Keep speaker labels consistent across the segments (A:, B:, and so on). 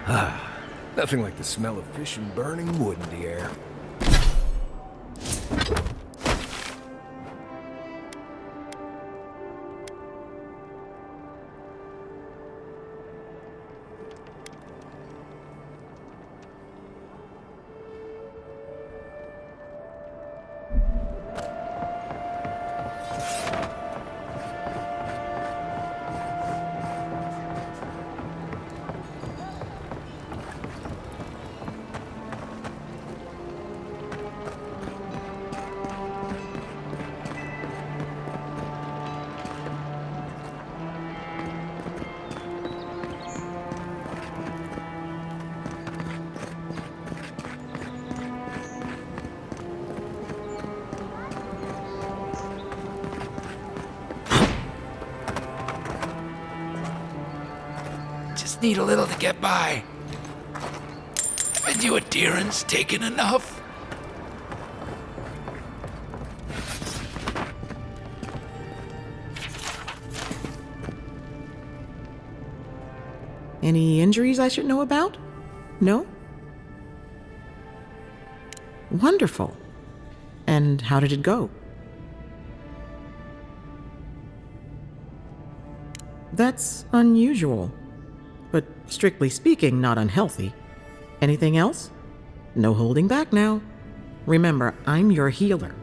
A: Ah, nothing like the smell of fish and burning wood in the air.
B: Just need a little to get by. Haven't you adherents taken enough?
C: Any injuries I should know about? No? Wonderful. And how did it go? That's unusual, but strictly speaking, not unhealthy. Anything else? No holding back now. Remember, I'm your healer.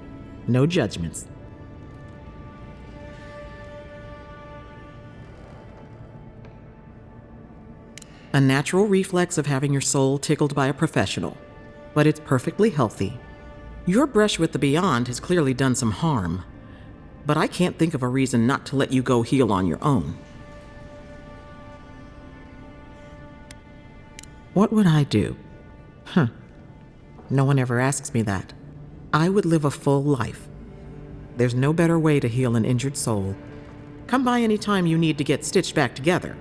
C: No judgments. A natural reflex of having your soul tickled by a professional, but it's perfectly healthy. Your brush with the beyond has clearly done some harm, but I can't think of a reason not to let you go heal on your own. What would I do? No one ever asks me that. I would live a full life. There's no better way to heal an injured soul. Come by any time you need to get stitched back together.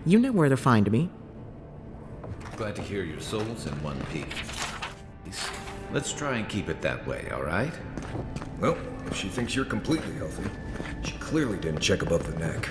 C: You know where to find me.
D: Glad to hear your soul's in one piece. Let's try and keep it that way, all right?
A: Well, if she thinks you're completely healthy, she clearly didn't check above the neck.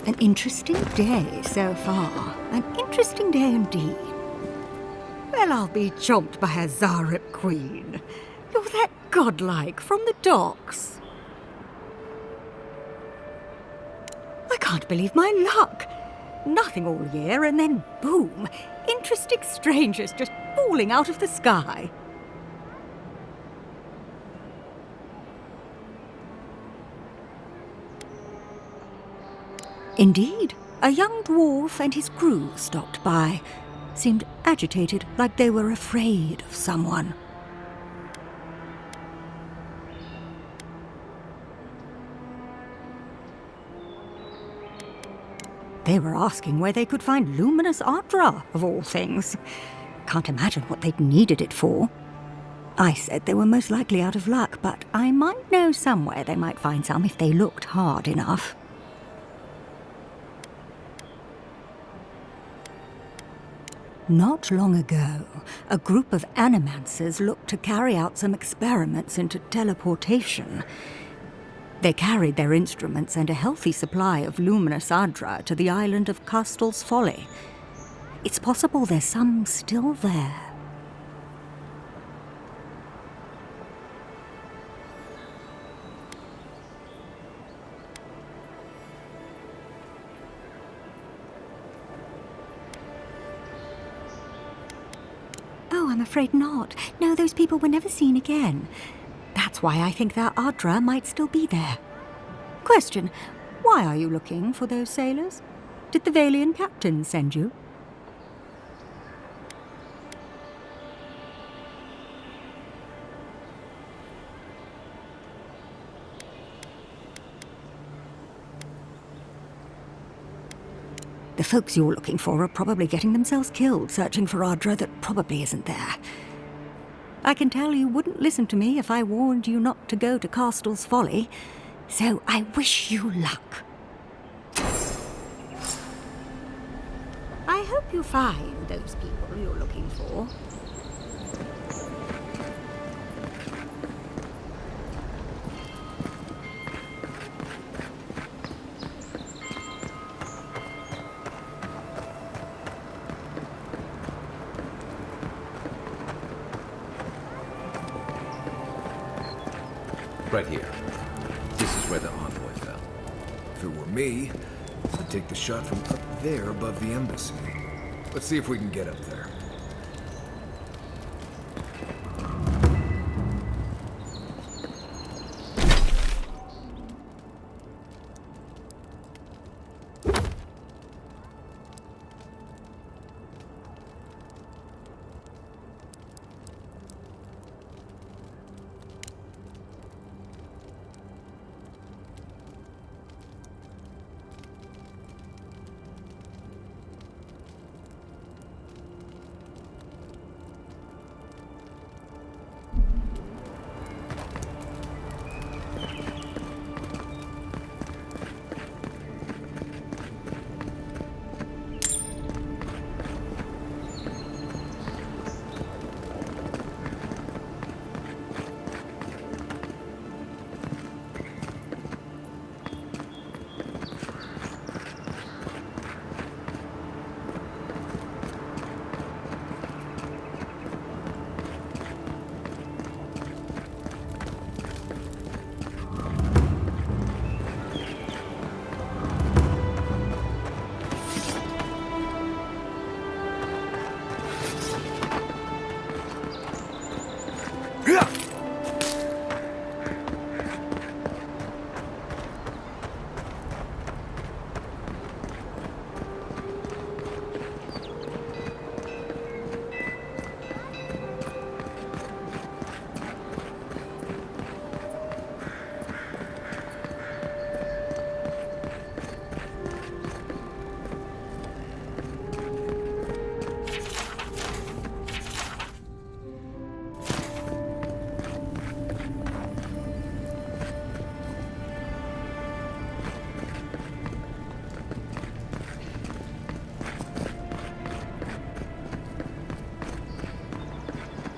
E: An interesting day so far. An interesting day indeed. Well, I'll be chomped by a Zarep queen. You're that godlike from the docks. I can't believe my luck. Nothing all year, and then boom, interesting strangers just falling out of the sky. Indeed, a young dwarf and his crew stopped by. seemed agitated, like they were afraid of someone. They were asking where they could find luminous Ardra, of all things. Can't imagine what they'd needed it for. I said they were most likely out of luck, but I might know somewhere they might find some if they looked hard enough. Not long ago, a group of animancers looked to carry out some experiments into teleportation. They carried their instruments and a healthy supply of luminous Ardra to the island of Castel's Folly. It's possible there's some still there. Oh, I'm afraid not. No, those people were never seen again. That's why I think their Ardra might still be there. Question, why are you looking for those sailors? Did the Valian captain send you? The folks you're looking for are probably getting themselves killed searching for Ardra that probably isn't there. I can tell you wouldn't listen to me if I warned you not to go to Castel's Folly, so I wish you luck. I hope you find those people you're looking for.
D: Right here. This is where the envoy fell.
A: If it were me, I'd take the shot from up there above the embassy. Let's see if we can get up there.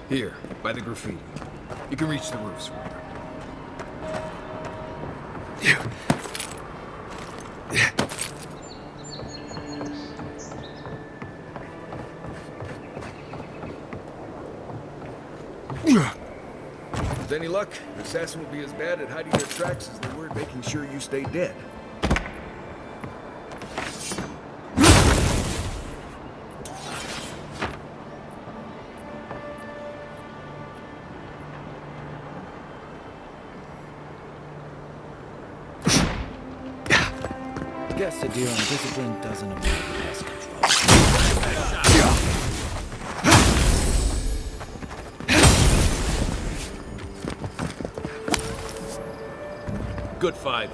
A: Here, by the graffiti. You can reach the roofs from there. With any luck, the assassin will be as bad at hiding their tracks as they were at making sure you stay dead.
D: Guess a deal on discipline doesn't apply to pest control.
F: Good fight.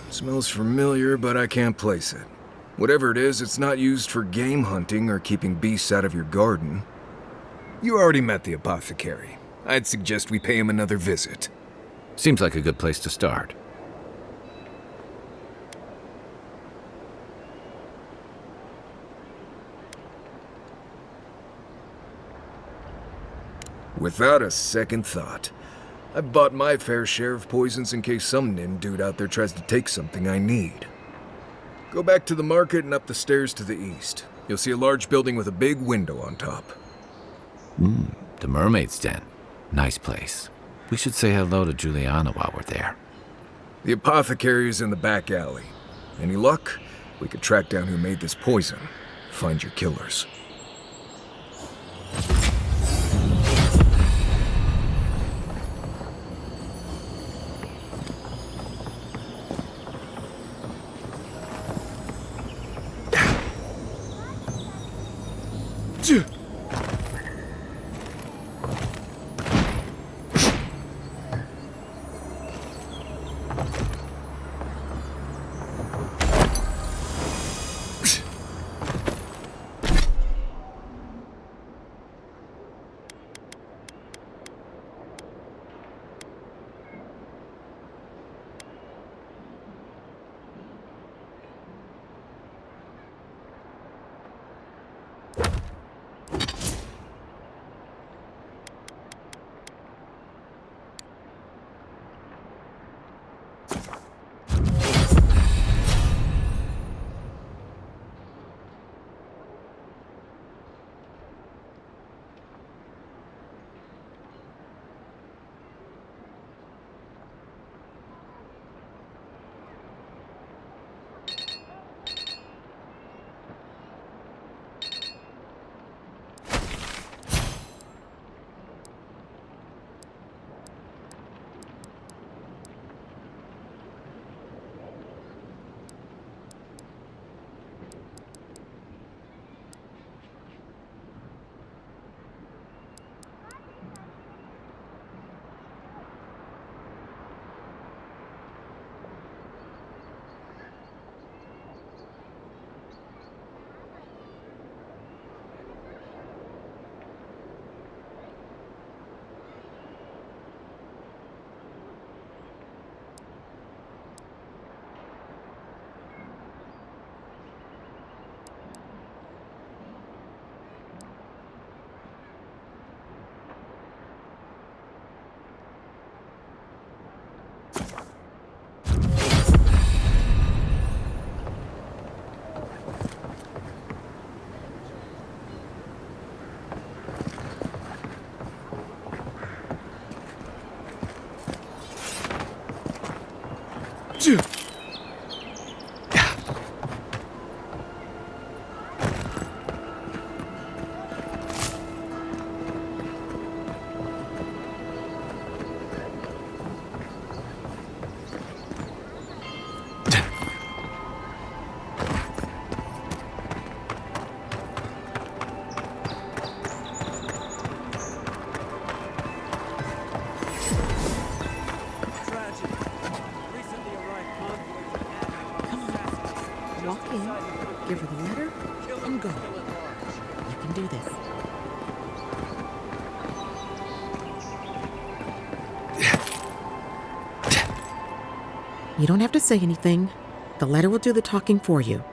A: Smells familiar, but I can't place it. Whatever it is, it's not used for game hunting or keeping beasts out of your garden. You already met the apothecary. I'd suggest we pay him another visit.
D: Seems like a good place to start.
A: Without a second thought. I've bought my fair share of poisons in case some nin dude out there tries to take something I need. Go back to the market and up the stairs to the east. You'll see a large building with a big window on top.
D: The Mermaid's Den. Nice place. We should say hello to Juliana while we're there.
A: The apothecary is in the back alley. Any luck? We could track down who made this poison. Find your killers.
C: Give her the letter and go. You can do this. You don't have to say anything. The letter will do the talking for you.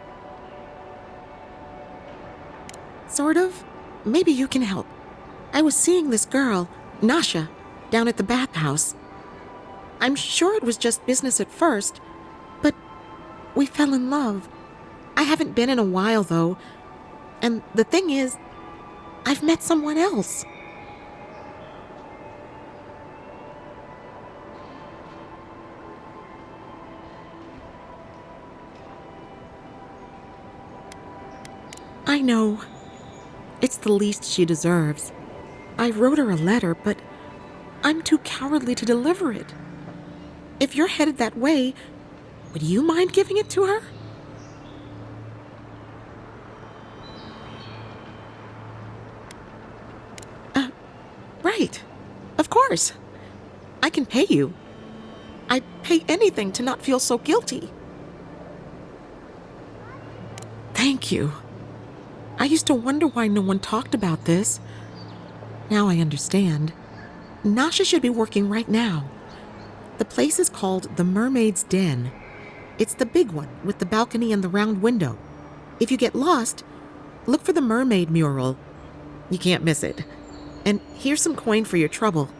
C: Sort of. Maybe you can help. I was seeing this girl, Nasha, down at the bathhouse. I'm sure it was just business at first, but we fell in love. I haven't been in a while, though. And the thing is, I've met someone else. I know. It's the least she deserves. I wrote her a letter, but I'm too cowardly to deliver it. If you're headed that way, would you mind giving it to her? Right. Of course. I can pay you. I'd pay anything to not feel so guilty. Thank you. I used to wonder why no one talked about this. Now I understand. Nasha should be working right now. The place is called the Mermaid's Den. It's the big one with the balcony and the round window. If you get lost, look for the mermaid mural. You can't miss it. And here's some coin for your trouble.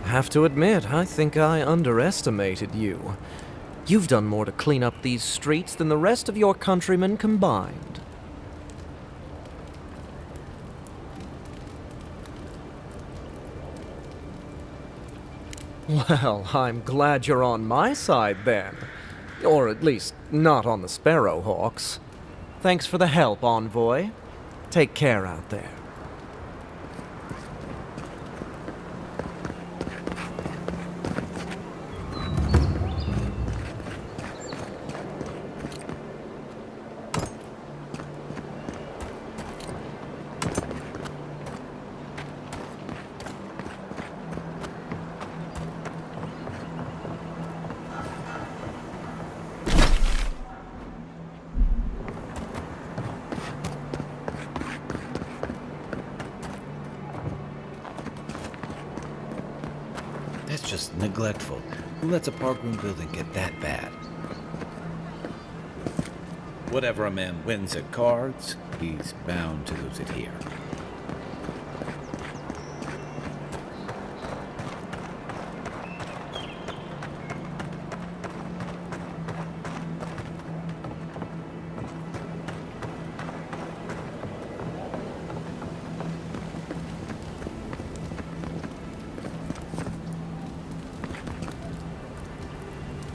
F: Have to admit, I think I underestimated you. You've done more to clean up these streets than the rest of your countrymen combined. Well, I'm glad you're on my side then. Or at least, not on the Sparrowhawks. Thanks for the help, Envoy. Take care out there.
D: That's just neglectful. Who lets a parkroom building get that bad? Whatever a man wins at cards, he's bound to lose it here.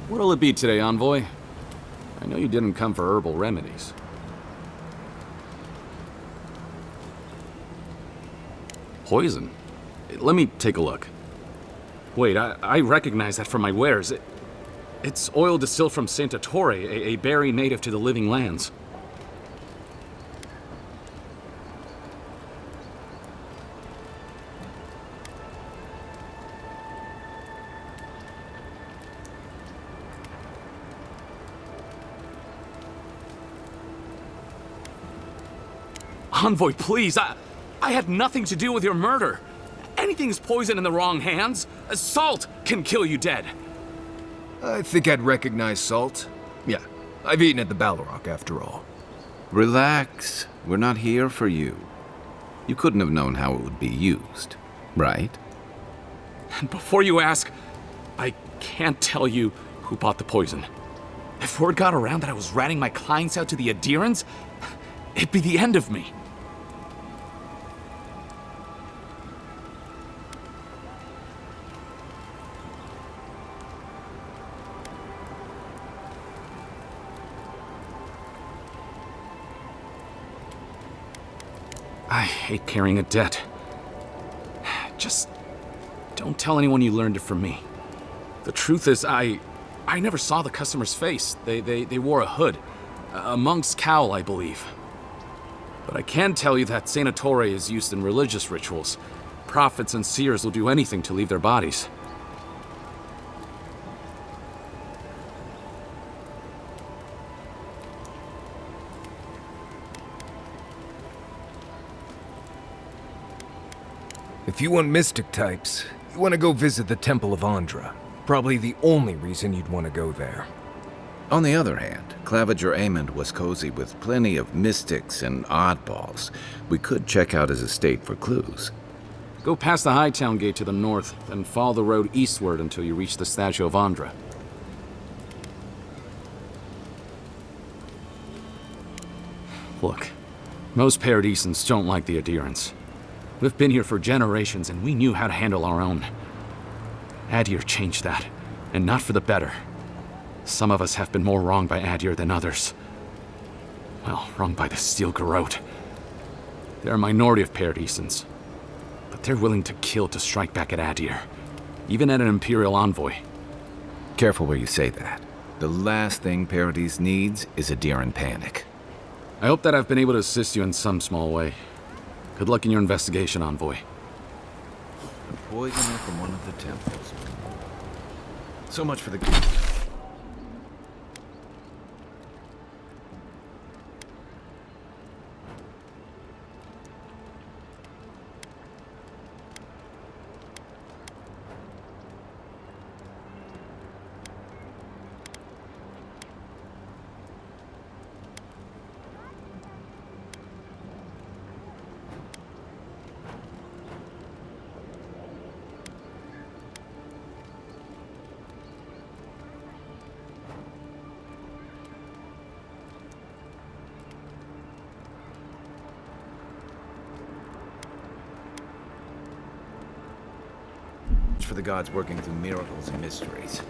G: What'll it be today, Envoy? I know you didn't come for herbal remedies. Poison? Let me take a look. Wait, I recognize that from my wares. It's oil distilled from Santa Torre, a berry native to the Living Lands. Envoy, please, I had nothing to do with your murder. Anything's poison in the wrong hands. Salt can kill you dead.
A: I think I'd recognize salt. Yeah, I've eaten at the Balrog after all.
D: Relax. We're not here for you. You couldn't have known how it would be used, right?
G: And before you ask, I can't tell you who bought the poison. If word got around that I was ratting my clients out to the adherents, it'd be the end of me. I hate carrying a debt. Just don't tell anyone you learned it from me. The truth is, I never saw the customer's face. They wore a hood. A monk's cowl, I believe. But I can tell you that Saint Ettore is used in religious rituals. Prophets and seers will do anything to leave their bodies.
A: If you want mystic types, you want to go visit the Temple of Andra. Probably the only reason you'd want to go there.
D: On the other hand, Claviger Amond was cozy with plenty of mystics and oddballs. We could check out his estate for clues.
G: Go past the Hightown Gate to the north, then follow the road eastward until you reach the statue of Andra. Look, most Paradisans don't like the adherents. We've been here for generations, and we knew how to handle our own. Adir changed that, and not for the better. Some of us have been more wronged by Adir than others. Well, wronged by the Steel Garrote. They're a minority of Paradisans, but they're willing to kill to strike back at Adir, even at an Imperial envoy.
D: Careful where you say that. The last thing Paradis needs is a Diran panic.
G: I hope that I've been able to assist you in some small way. Good luck in your investigation, Envoy.
D: A poisoner from one of the temples. So much for the... for the gods working through miracles and mysteries.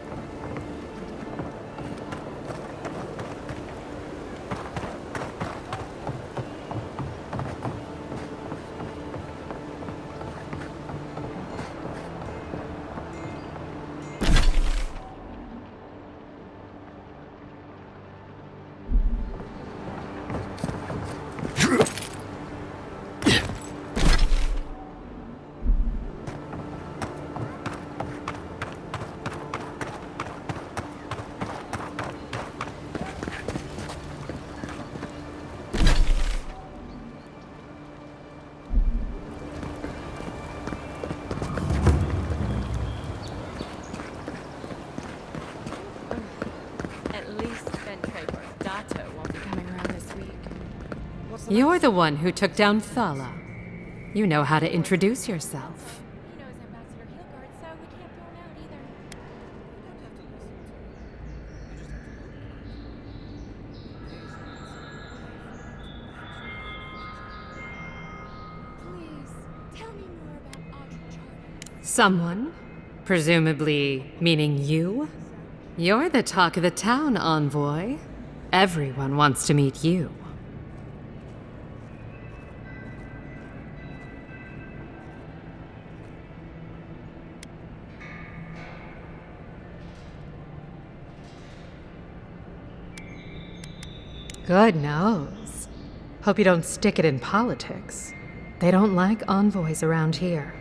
H: You're the one who took down Thala. You know how to introduce yourself.
I: He knows Ambassador Hilgard, so we can't throw him out either. Please, tell me more about Audrey Charter.
H: Someone? Presumably meaning you? You're the talk of the town, Envoy. Everyone wants to meet you. Good nose. Hope you don't stick it in politics. They don't like envoys around here.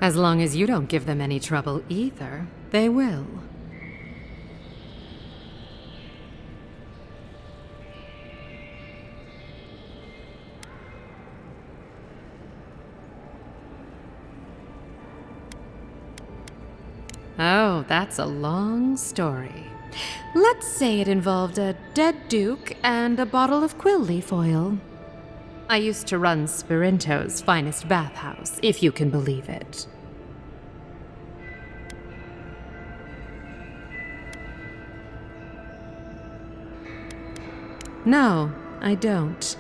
H: As long as you don't give them any trouble either, they will. Oh, that's a long story. Let's say it involved a dead duke and a bottle of quill leaf oil. I used to run Spirinto's finest bathhouse, if you can believe it. No, I don't.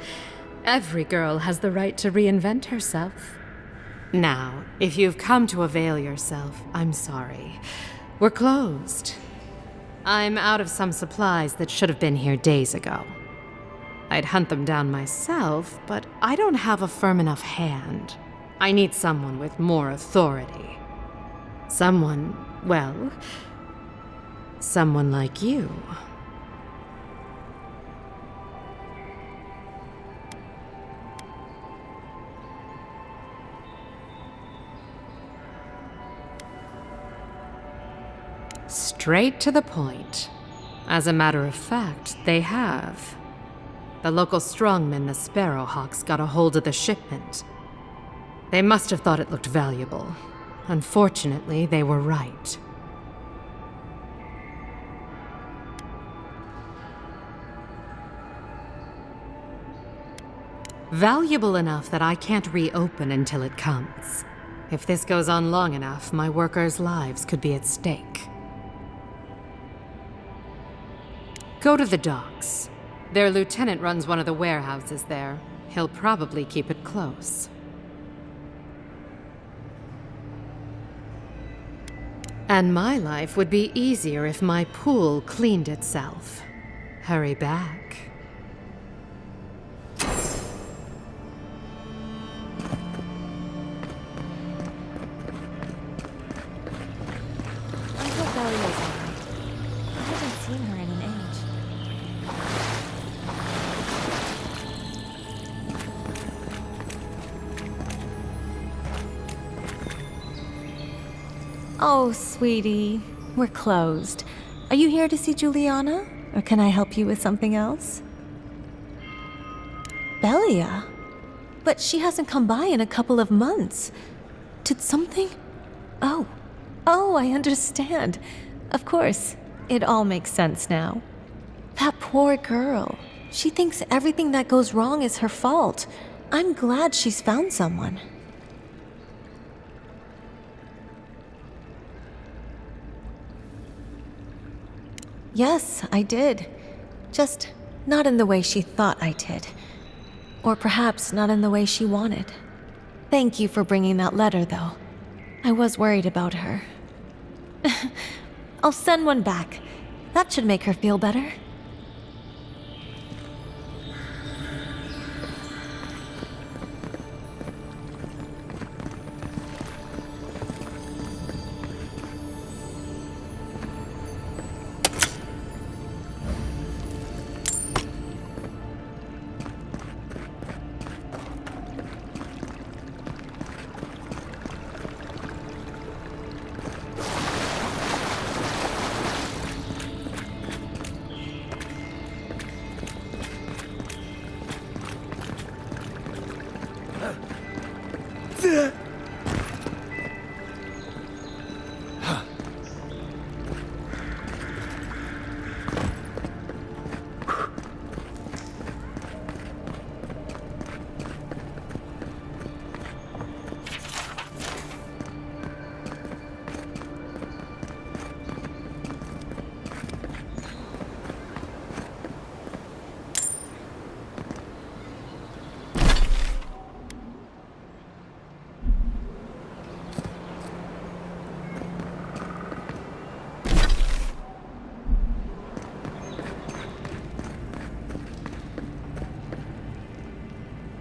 H: Every girl has the right to reinvent herself. Now, if you've come to avail yourself, I'm sorry. We're closed. I'm out of some supplies that should have been here days ago. I'd hunt them down myself, but I don't have a firm enough hand. I need someone with more authority. Someone, well, someone like you. Straight to the point. As a matter of fact, they have. The local strongmen, the Sparrowhawks, got a hold of the shipment. They must have thought it looked valuable. Unfortunately, they were right. Valuable enough that I can't reopen until it comes. If this goes on long enough, my workers' lives could be at stake. Go to the docks. Their lieutenant runs one of the warehouses there. He'll probably keep it close. And my life would be easier if my pool cleaned itself. Hurry back.
I: I hope Belly is alright. I haven't seen her in an age.
J: Oh, sweetie, we're closed. Are you here to see Juliana? Or can I help you with something else? Belia? But she hasn't come by in a couple of months. Did something? Oh, I understand. Of course, it all makes sense now. That poor girl. She thinks everything that goes wrong is her fault. I'm glad she's found someone. Yes, I did. Just not in the way she thought I did. Or perhaps not in the way she wanted. Thank you for bringing that letter, though. I was worried about her. I'll send one back. That should make her feel better.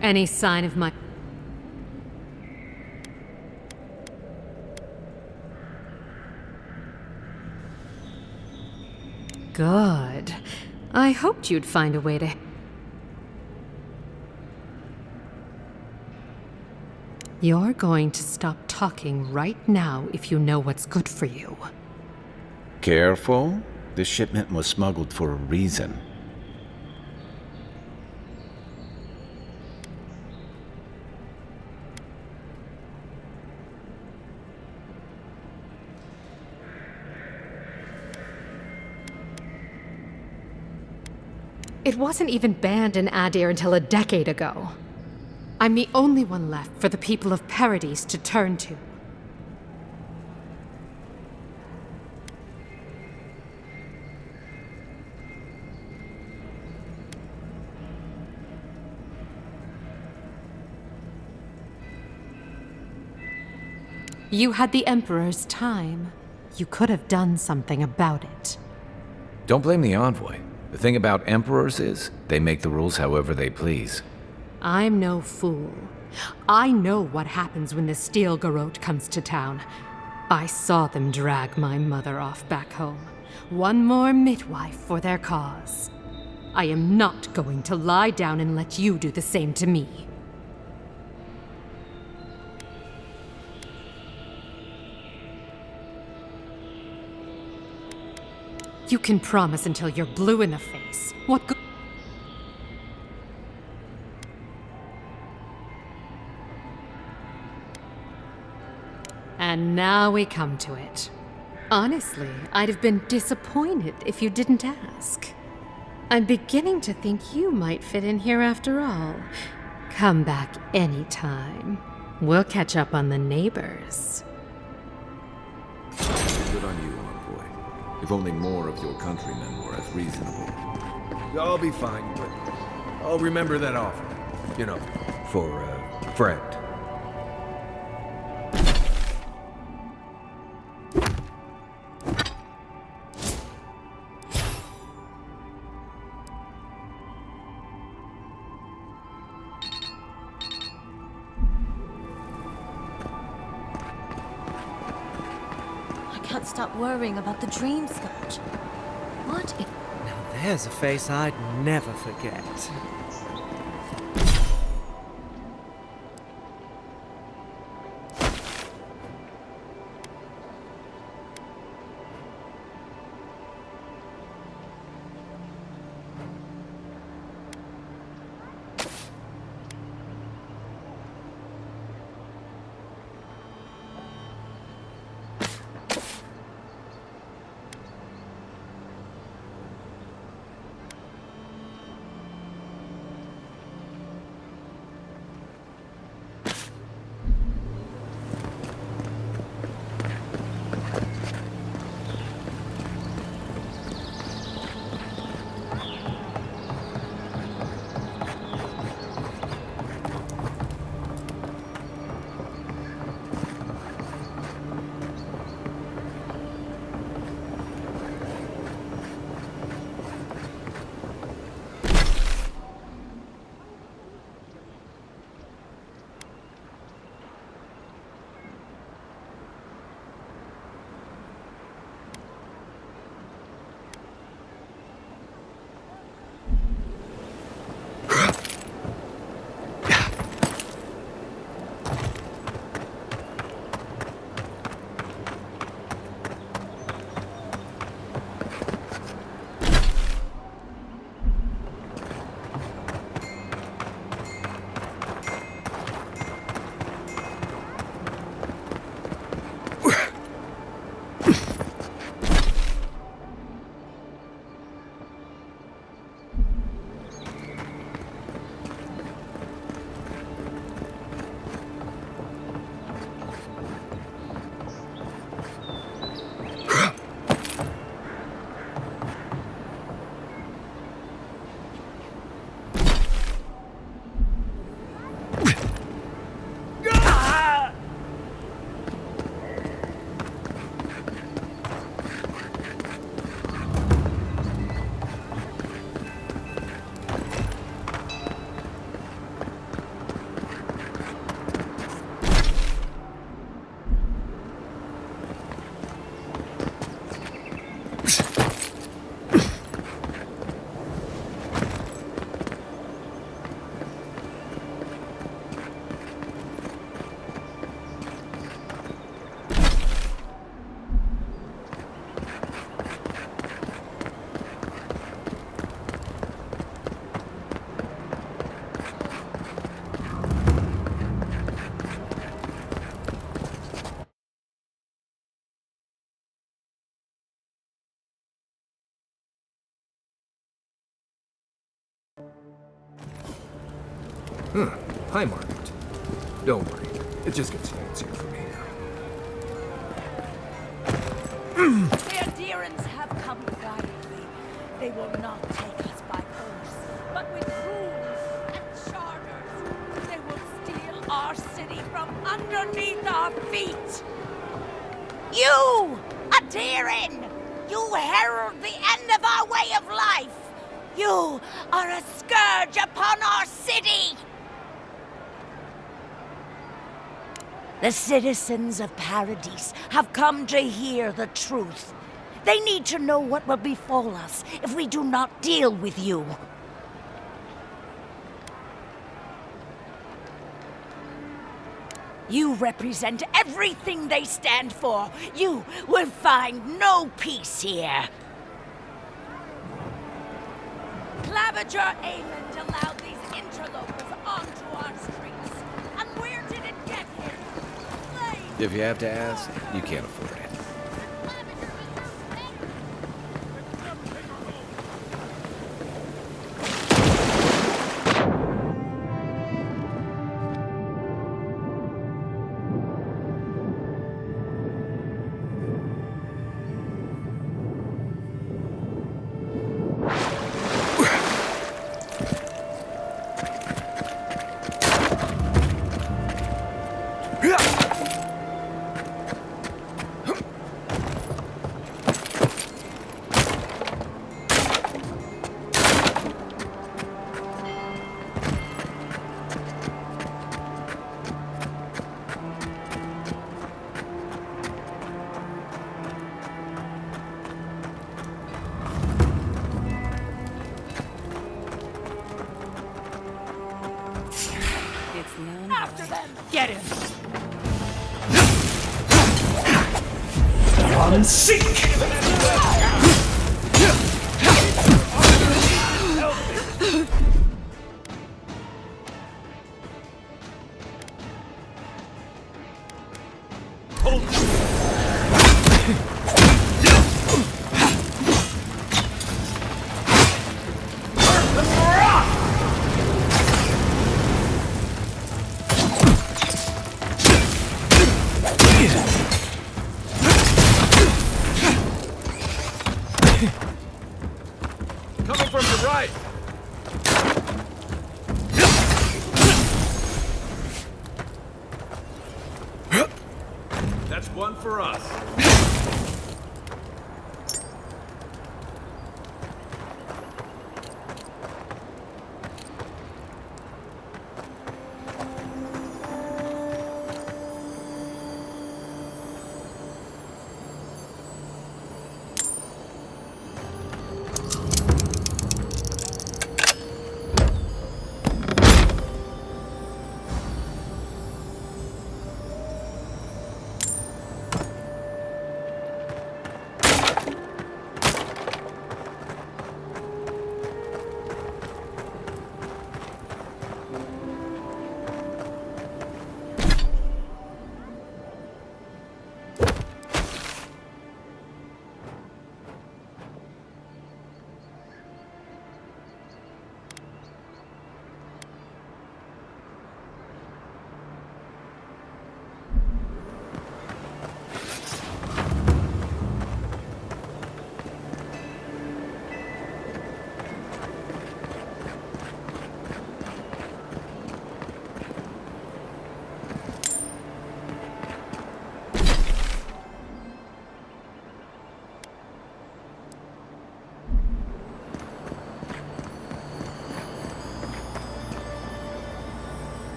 H: Any sign of my... Good. I hoped you'd find a way to... You're going to stop talking. talking right now if you know what's good for you.
D: Careful. This shipment was smuggled for a reason.
H: It wasn't even banned in Adir until a decade ago. I'm the only one left for the people of Paradise to turn to. You had the Emperor's time. You could have done something about it.
D: Don't blame the envoy. The thing about emperors is, they make the rules however they please.
H: I'm no fool. I know what happens when the Steel Garrote comes to town. I saw them drag my mother off back home. One more midwife for their cause. I am not going to lie down and let you do the same to me. You can promise until you're blue in the face. What good? And now we come to it. Honestly, I'd have been disappointed if you didn't ask. I'm beginning to think you might fit in here after all. Come back anytime. We'll catch up on the neighbors.
A: Good on you, envoy. If only more of your countrymen were as reasonable. I'll be fine, but I'll remember that offer. You know, for a friend.
J: I can't stop worrying about the dream, Scotch. What if...
F: Now there's a face I'd never forget.
A: Huh. Hi, Margaret. Don't worry. It just gets fancier for me now.
K: The adherents have come quietly. They will not take us by force, but with rules and charters. They will steal our city from underneath our feet. You, adherent! You herald the end of our way of life! You are a scourge upon our city! The citizens of Paradise have come to hear the truth. They need to know what will befall us if we do not deal with you. You represent everything they stand for. You will find no peace here. Claviger Ayland allowed these interlopers onto our streets. And where did it get here? Slaves!
D: If you have to ask, you can't afford it.
K: After them! Get him!
A: Coming from the right!
L: That's one for us.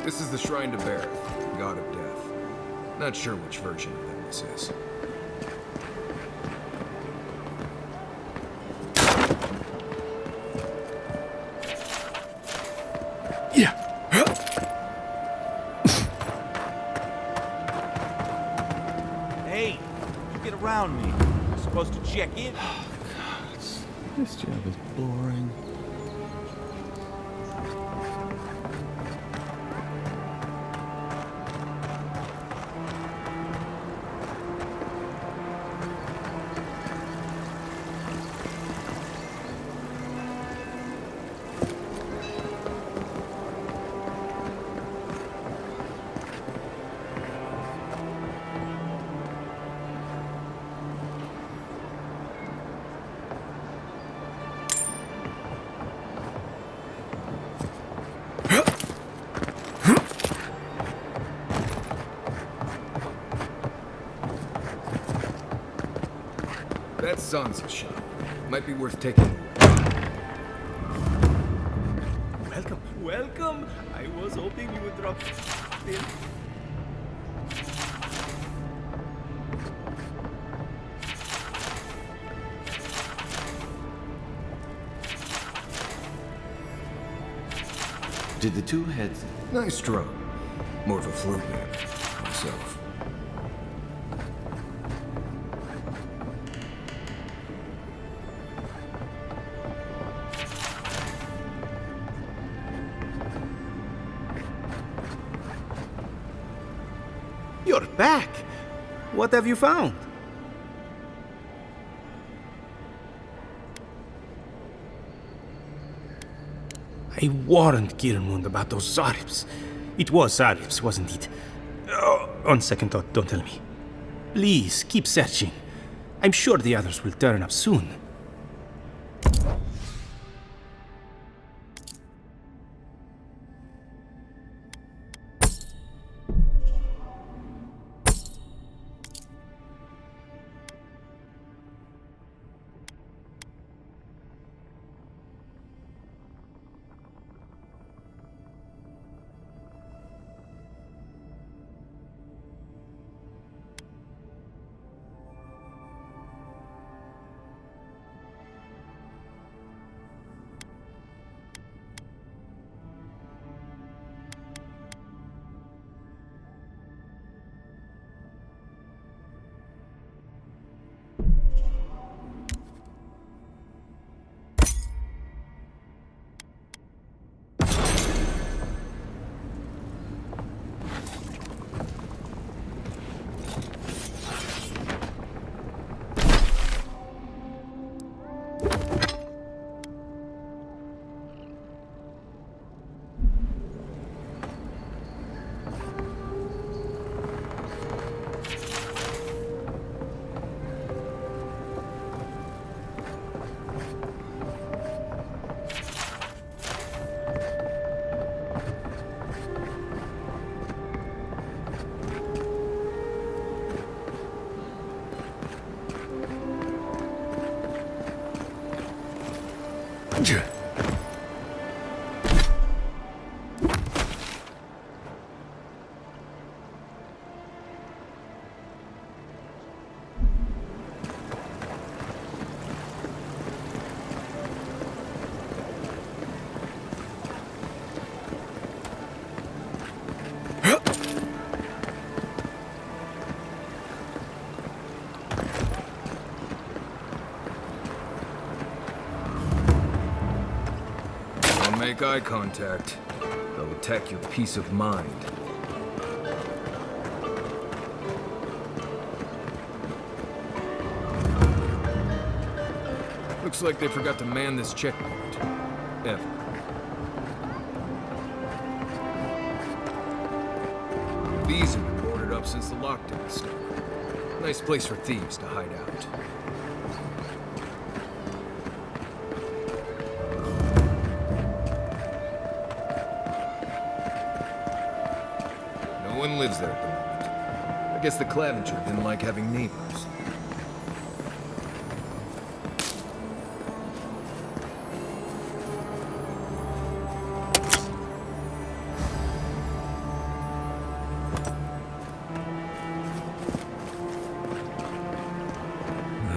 A: This is the Shrine to Bareth, God of Death. Not sure which version of them this is.
L: Hey, you get around me. You're supposed to check in.
G: This job is boring.
A: That's Sansa's shop. Might be worth taking a look.
M: Welcome, welcome. I was hoping you would drop in.
D: Did the two heads...
A: Nice drum. More of a flute man, myself.
M: You're back. What have you found? I warned Kirmund about those Zaribs. It was Zaribs, wasn't it? Oh, on second thought, don't tell me. Please, keep searching. I'm sure the others will turn up soon.
A: Make eye contact. They'll attack your peace of mind. Looks like they forgot to man this checkpoint. Ever. These have been boarded up since the lockdown started. Nice place for thieves to hide out. No one lives there at the moment. I guess the Clavenger didn't like having neighbors.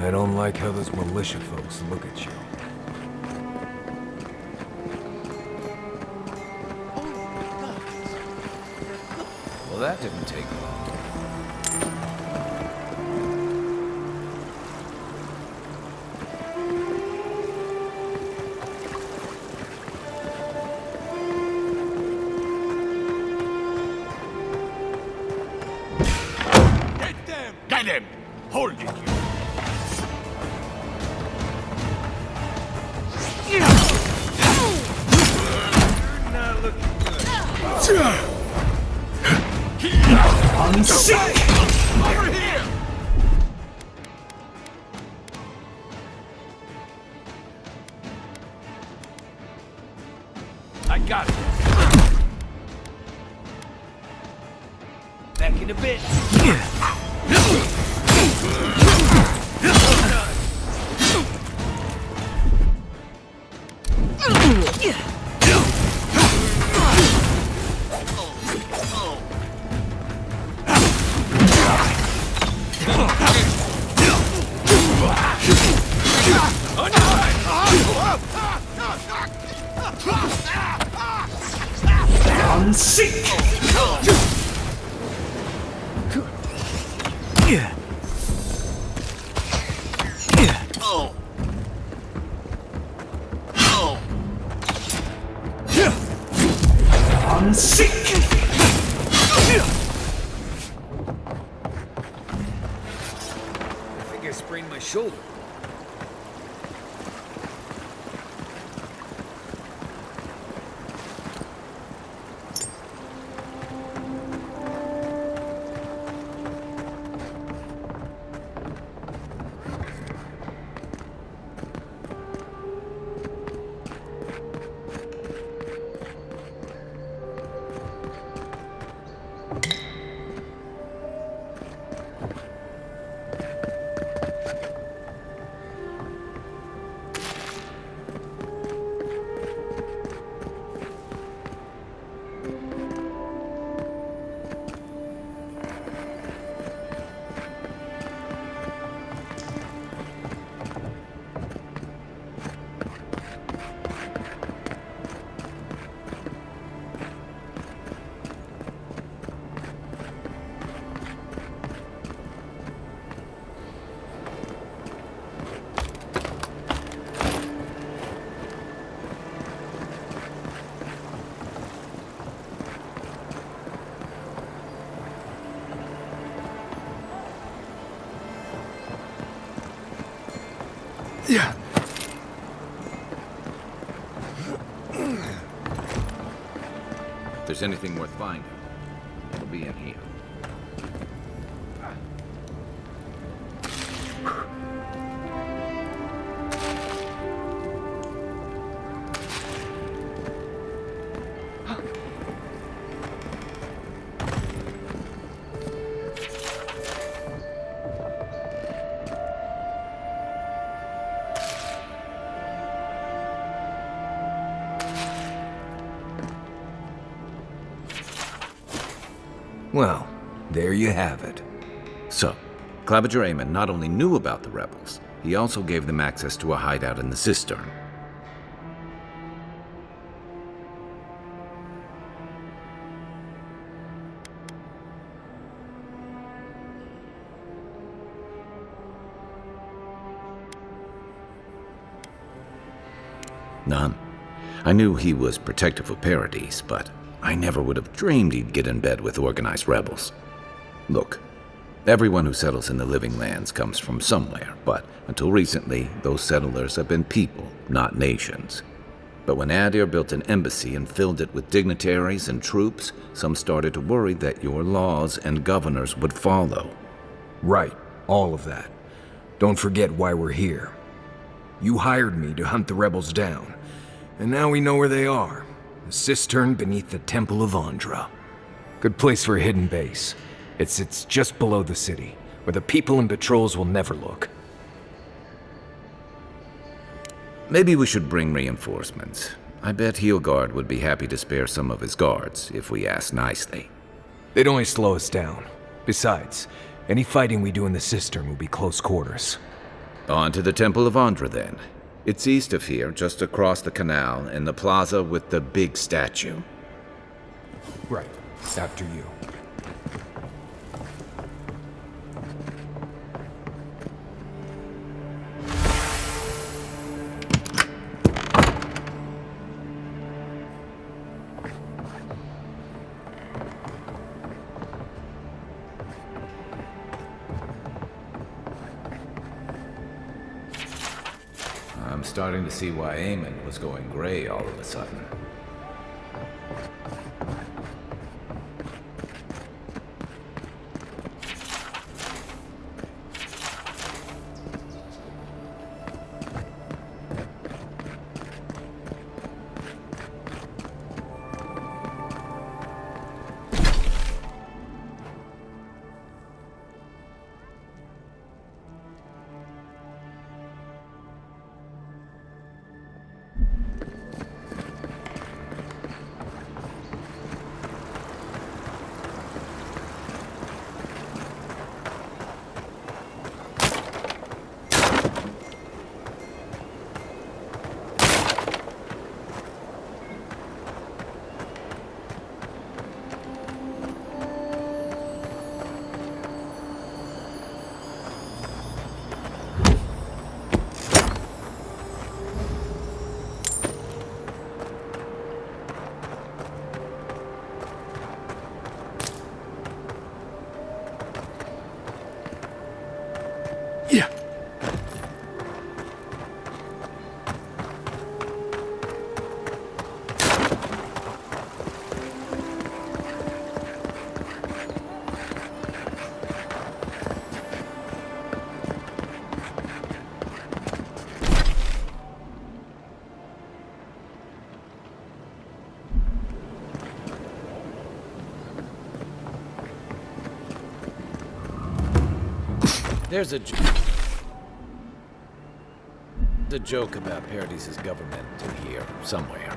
A: I don't like how those militia folks look at you.
D: Well, that didn't take long.
B: Get them! Get him! Hold it!
M: Not looking
B: I'm sick! Over here! I got it.
M: back in a bit.
B: I'm sick!
A: I think I sprained my shoulder.
B: Yeah.
D: If there's anything worth finding, it'll be in here.
A: Well, there you have it.
D: So, Claviger Amon not only knew about the rebels, he also gave them access to a hideout in the cistern. None. I knew he was protective of Paradise, but I never would have dreamed he'd get in bed with organized rebels. Look, everyone who settles in the Living Lands comes from somewhere, but until recently, those settlers have been people, not nations. But when Adir built an embassy and filled it with dignitaries and troops, some started to worry that your laws and governors would follow.
A: Right, all of that. Don't forget why we're here. You hired me to hunt the rebels down, and now we know where they are. The cistern beneath the Temple of Andra. Good place for a hidden base. It sits just below the city, where the people and patrols will never look.
D: Maybe we should bring reinforcements. I bet Heelguard would be happy to spare some of his guards, if we ask nicely.
A: They'd only slow us down. Besides, any fighting we do in the cistern will be close quarters.
D: On to the Temple of Andra, then. It's east of here, just across the canal, in the plaza with the big statue.
A: Right. After you.
D: I'm starting to see why Amon was going gray all of a sudden.
B: Yeah.
D: There's a joke about Paradis' government in here, somewhere.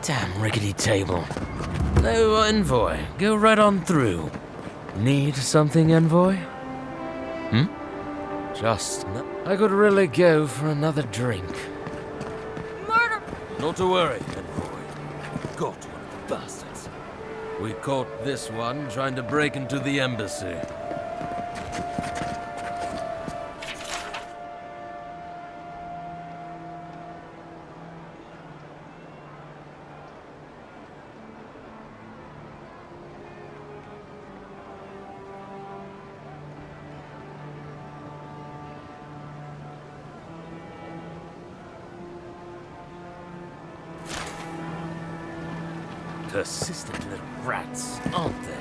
N: Damn rickety table. No envoy. Go right on through. Need something, envoy? Just I could really go for another drink.
K: Murder!
N: Not to worry, envoy. Got one of the bastards. We caught this one trying to break into the embassy. Persistent little rats, aren't they?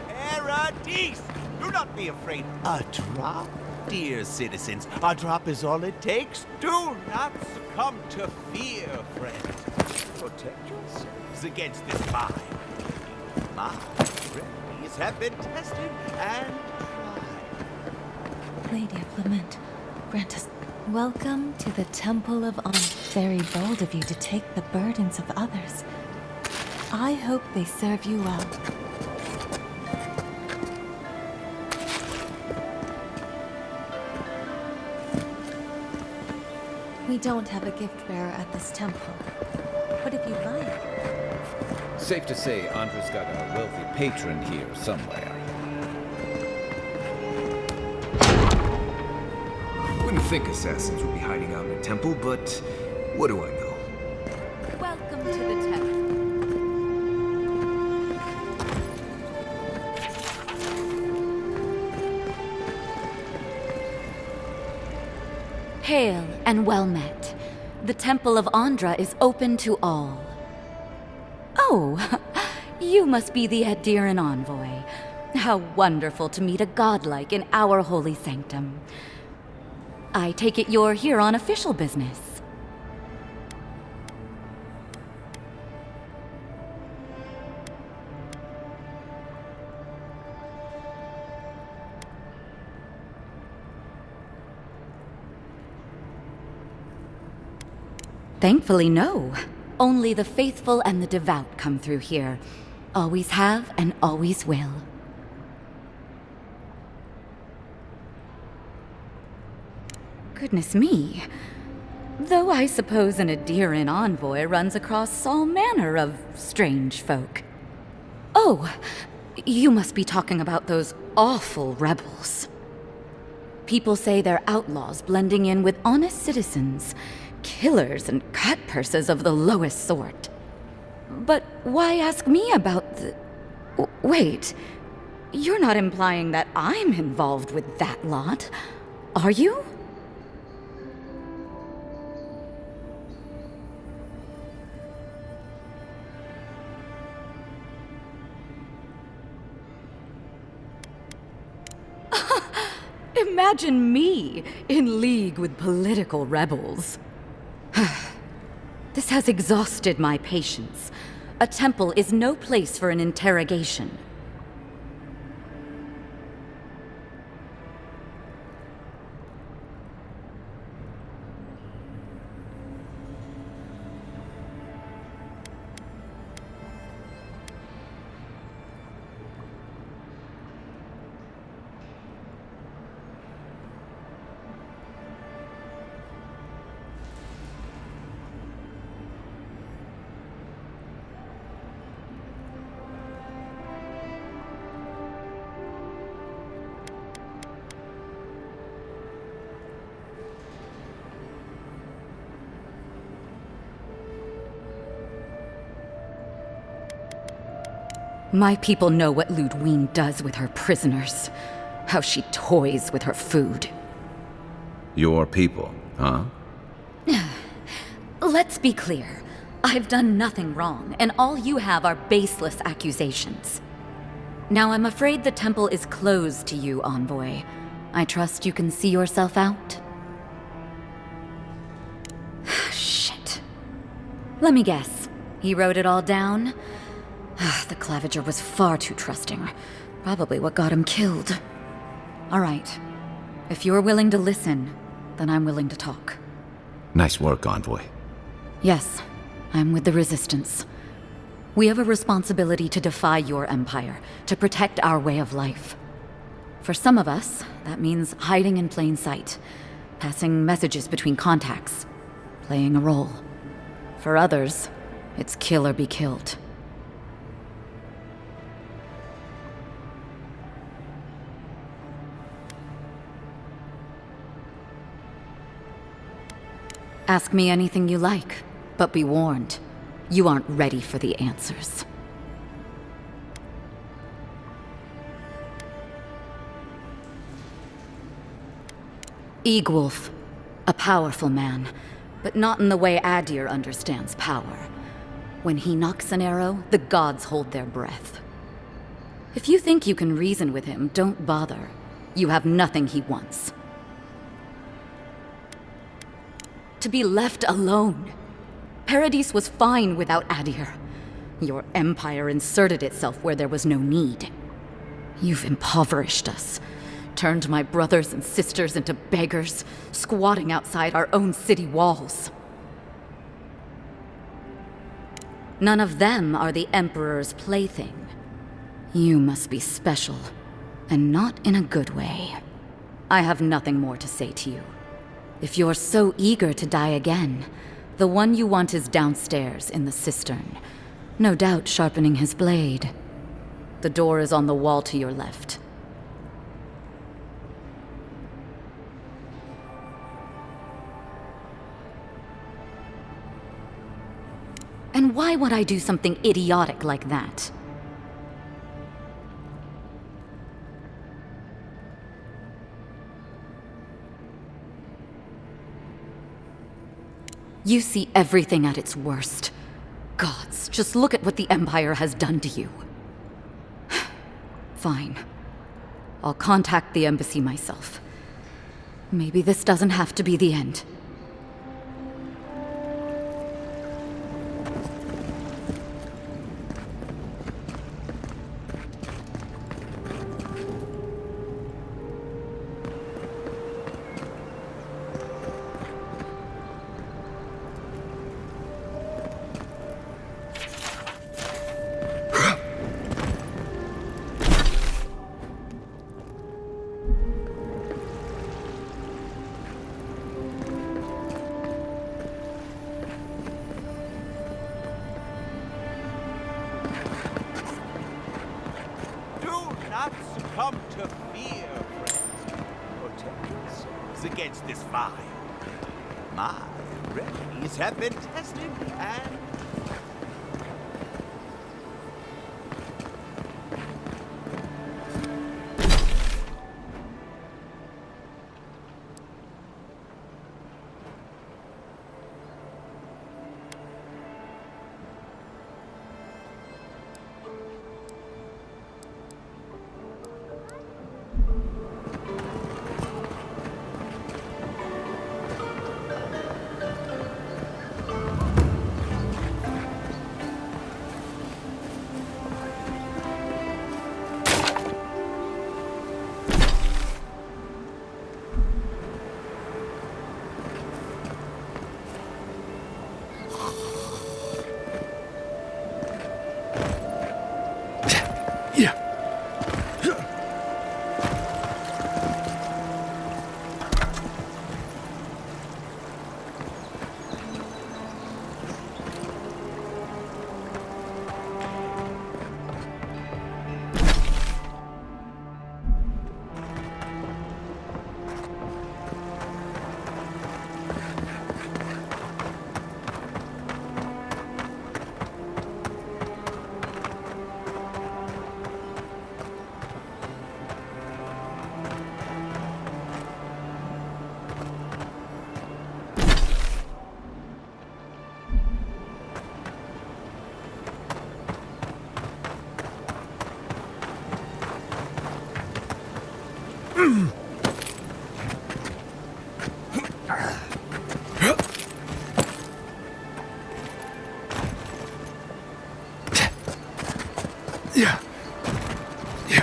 L: Paradis! Do not be afraid. A drop, dear citizens. A drop is all it takes. Do not succumb to fear, friend. Protect yourselves against this vile. My remedies have been tested and tried.
J: Lady of Lament, grant us welcome to the Temple of Honor. Very bold of you to take the burdens of others. I hope they serve you well. We don't have a gift bearer at this temple, but if you'd like...
D: Safe to say, Andra's got a wealthy patron here somewhere.
A: Wouldn't think assassins would be hiding out in a temple, but what do I know?
K: Welcome to the temple.
O: Hail and well met. The Temple of Andra is open to all. Oh, you must be the Adiran envoy. How wonderful to meet a godlike in our holy sanctum. I take it you're here on official business. Thankfully, no. Only the faithful and the devout come through here. Always have and always will. Goodness me. Though I suppose an Adiran envoy runs across all manner of strange folk. Oh, you must be talking about those awful rebels. People say they're outlaws blending in with honest citizens. Killers and cutpurses of the lowest sort. But why ask me about the... Wait, you're not implying that I'm involved with that lot, are you? Imagine me in league with political rebels. This has exhausted my patience. A temple is no place for an interrogation. My people know what Ludwine does with her prisoners. How she toys with her food.
D: Your people, huh?
O: Let's be clear. I've done nothing wrong, and all you have are baseless accusations. Now I'm afraid the temple is closed to you, Envoy. I trust you can see yourself out? Shit. Let me guess. He wrote it all down? The Claviger was far too trusting. Probably what got him killed. All right. If you're willing to listen, then I'm willing to talk.
D: Nice work, Envoy.
O: Yes, I'm with the Resistance. We have a responsibility to defy your empire, to protect our way of life. For some of us, that means hiding in plain sight, passing messages between contacts, playing a role. For others, it's kill or be killed. Ask me anything you like, but be warned, you aren't ready for the answers. Eagwolf, a powerful man, but not in the way Adir understands power. When he knocks an arrow, the gods hold their breath. If you think you can reason with him, don't bother. You have nothing he wants. To be left alone. Paradis was fine without Adir. Your empire inserted itself where there was no need. You've impoverished us, turned my brothers and sisters into beggars, squatting outside our own city walls. None of them are the Emperor's plaything. You must be special, and not in a good way. I have nothing more to say to you. If you're so eager to die again, the one you want is downstairs in the cistern, no doubt sharpening his blade. The door is on the wall to your left. And why would I do something idiotic like that? You see everything at its worst. Gods, just look at what the Empire has done to you. Fine. I'll contact the embassy myself. Maybe this doesn't have to be the end.
L: not succumb to fear, friends. Protect yourselves against this fire. My remedies have been tested and...
A: Yeah. You.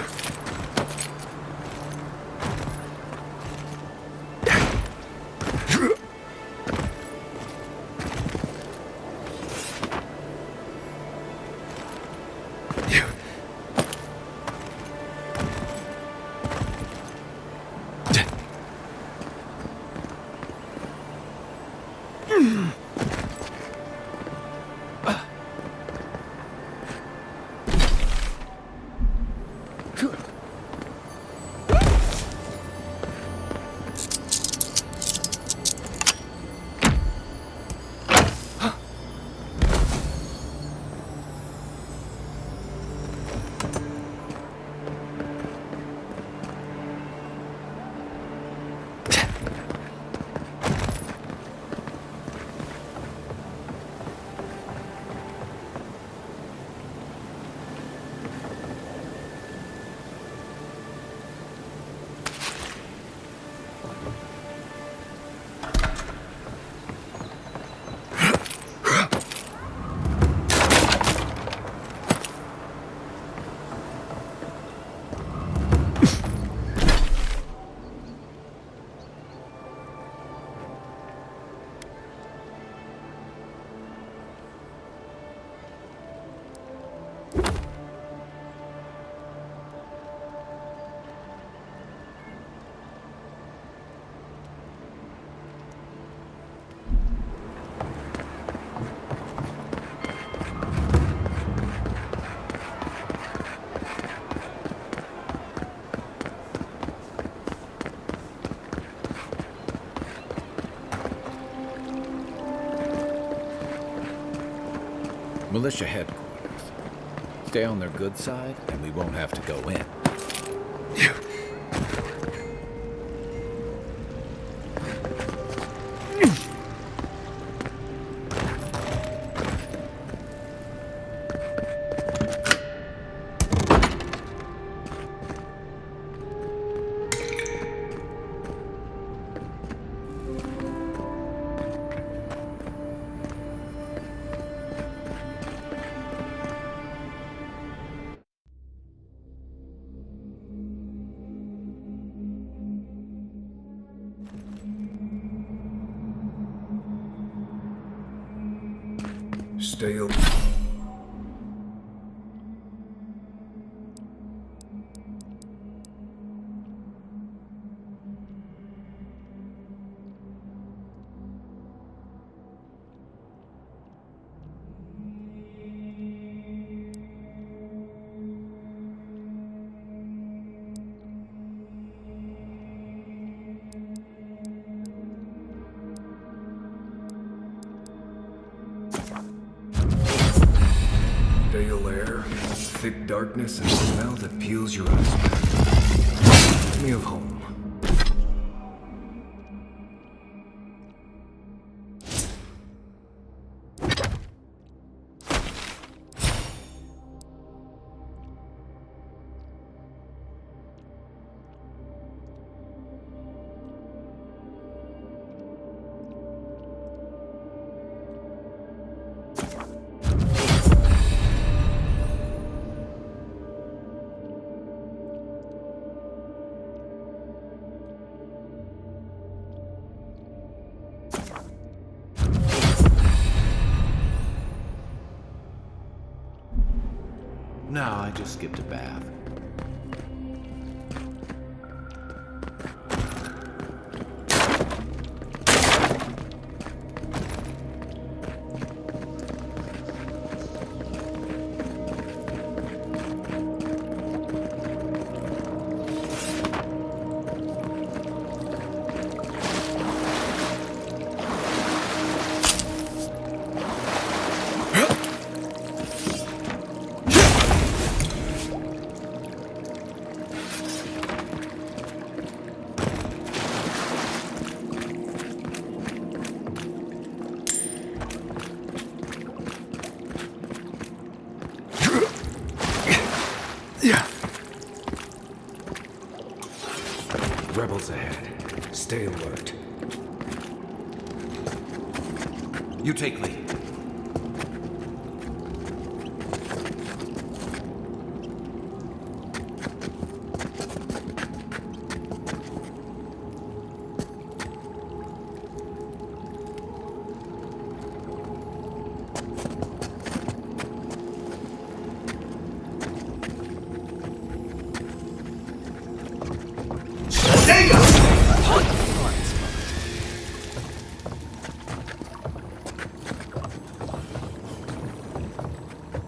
D: Militia headquarters. Stay on their good side, and we won't have to go in.
A: Stay open. Stale air, thick darkness, and a smell that peels your eyes back. Reminds me of home.
D: No, I just skipped a bath. You take lead.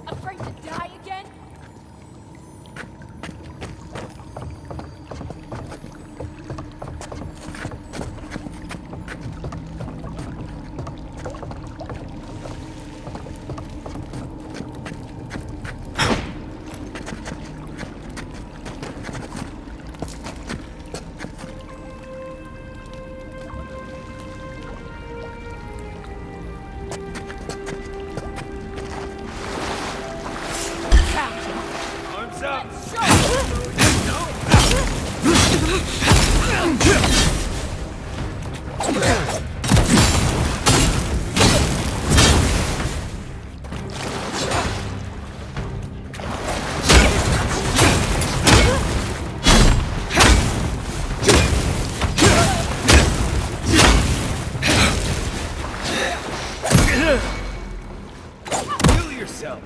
K: Afraid to die again?
N: Arms up! Heal yourself!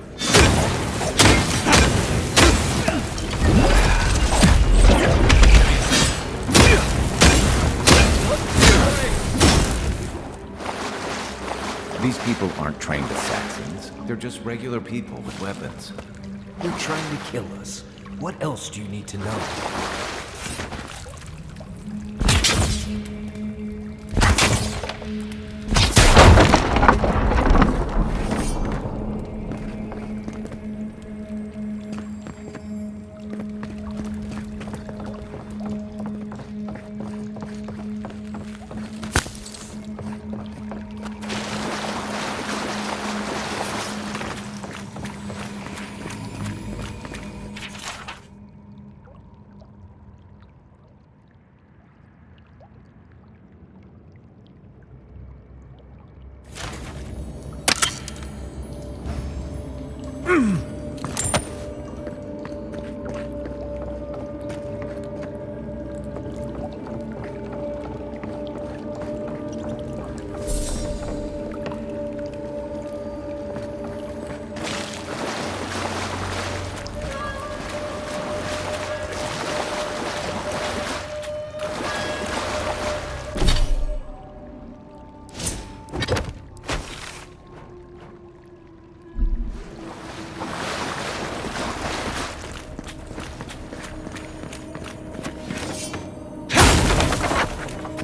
D: These people aren't trained assassins. They're just regular people with weapons.
N: They're trying to kill us. What else do you need to know?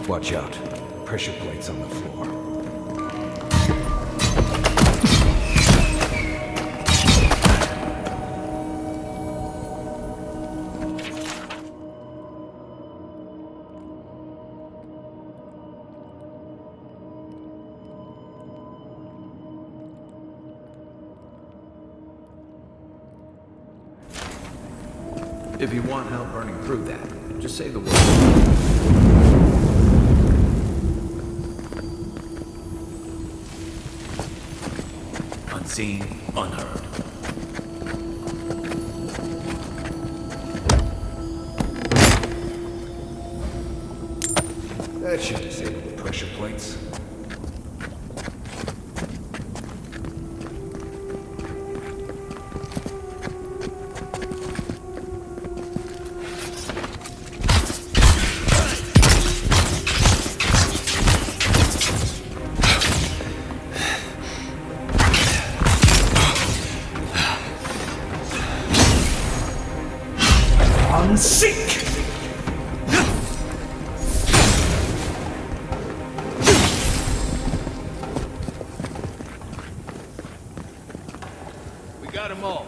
N: Watch out. Pressure plates on the floor.
D: If you want help burning through that, just say the word. Unseen, unheard.
N: That should disable the pressure plates.
M: Sick!
N: We got them all.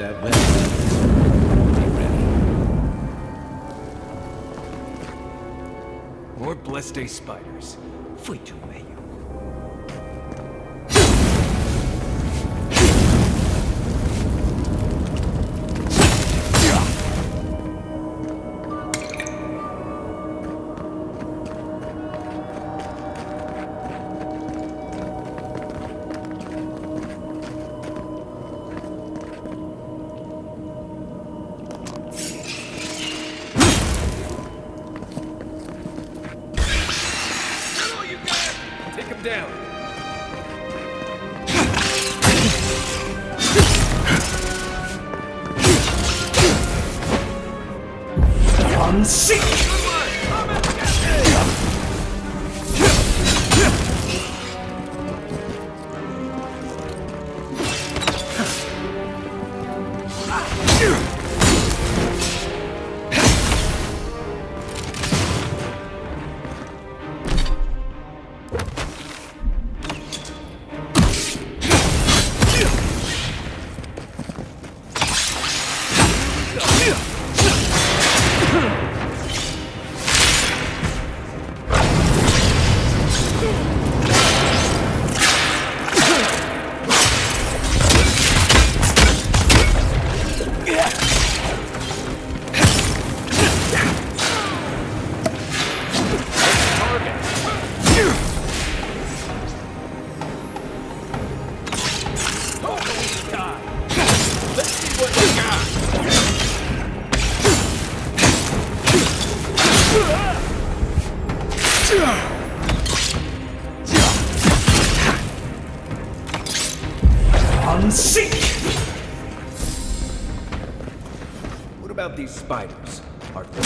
N: that weapon. Be ready.
A: More blessed spiders. Fui to meio. Take him down.
M: Unseek! Unseek!
A: What about these spiders? Are they...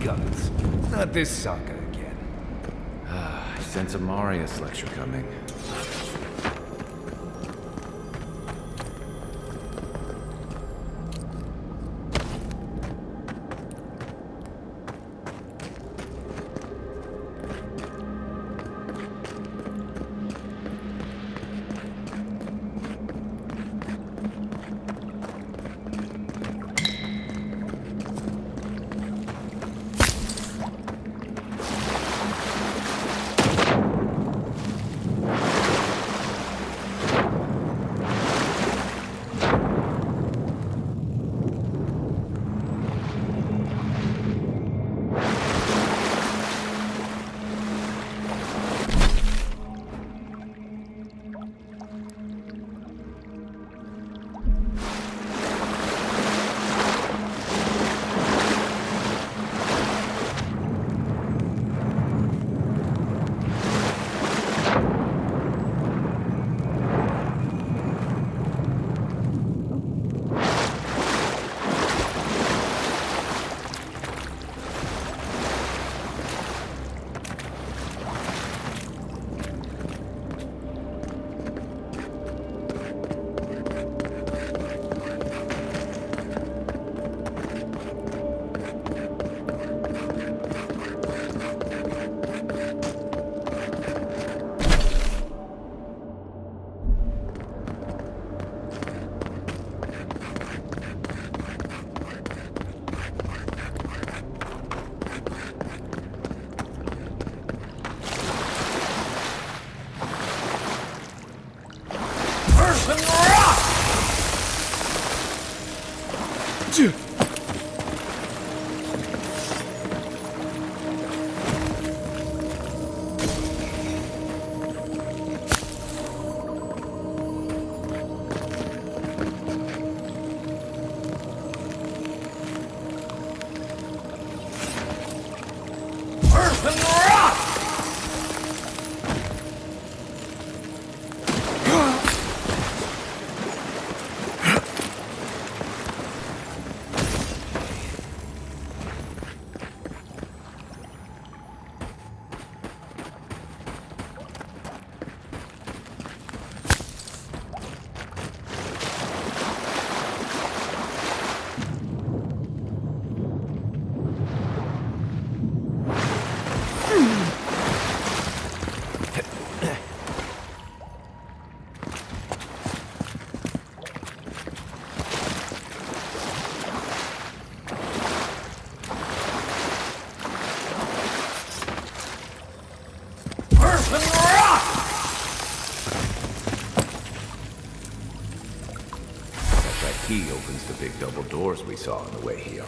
A: Guns. Not this saga again.
D: I sense a Marius lecture coming. big double doors we saw on the way here.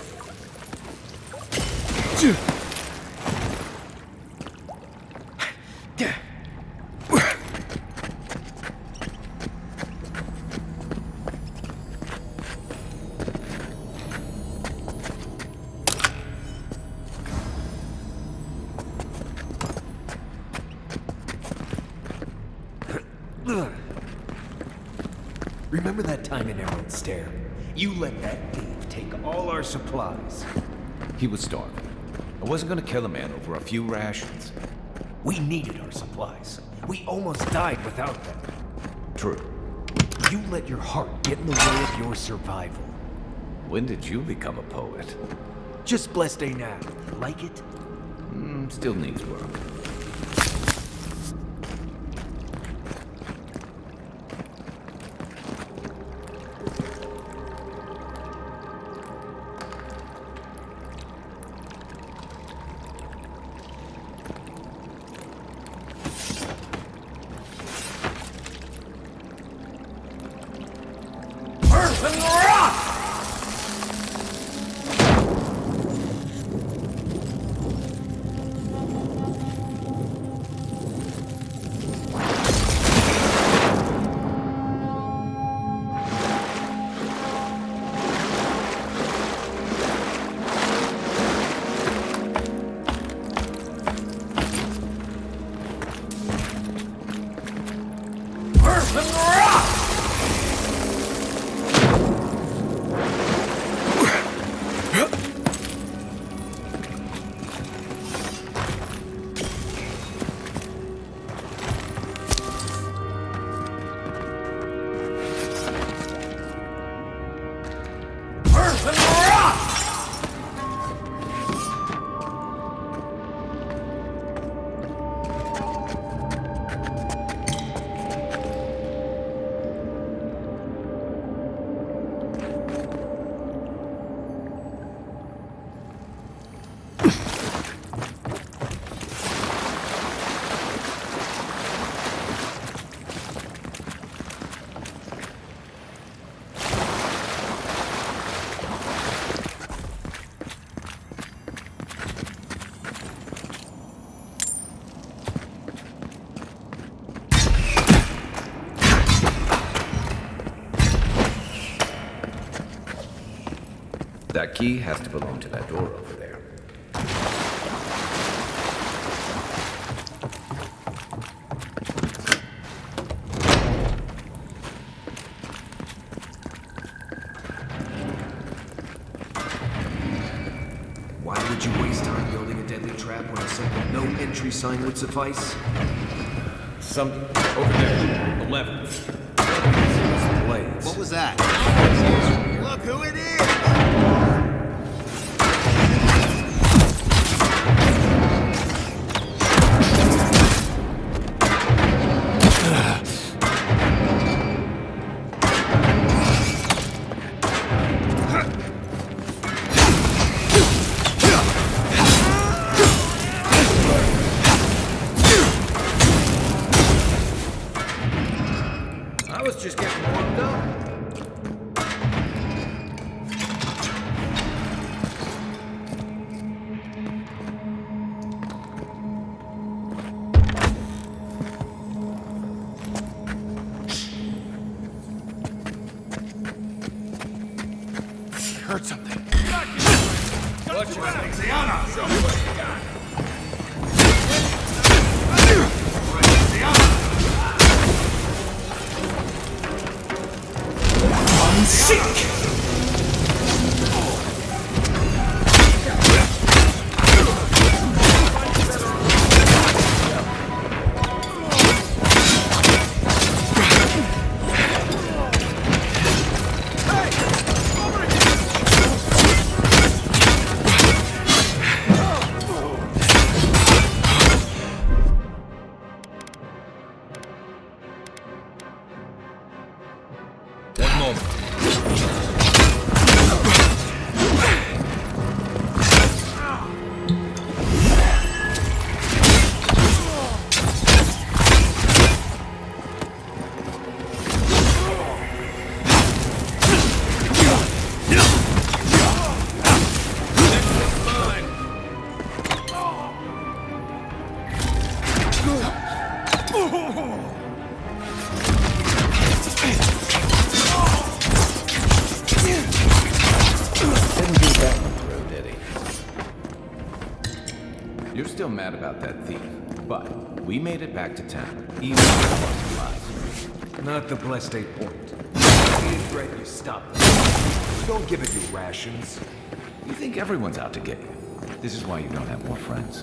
P: Remember that time in Emerald Stair? You let that thief take all our supplies.
D: He was starving. I wasn't gonna kill a man over a few rations.
P: We needed our supplies. We almost died without them.
D: True.
P: You let your heart get in the way of your survival.
D: When did you become a poet?
P: Just blessed day now. Like it?
D: Still needs work. That key has to belong to that door over there.
P: Why would you waste time building a deadly trap when a simple no entry sign would suffice?
N: Something over there. 11.
L: What was that? Look who it is!
P: I was just getting warmed up.
B: Heard something.
P: Watch your
B: Unseek!
N: One moment.
D: You're still mad about that thief, but we made it back to town, even with our supplies.
P: Not the blessed 8 point. Any threat, you stop. You don't give it your rations.
D: You think everyone's out to get you. This is why you don't have more friends.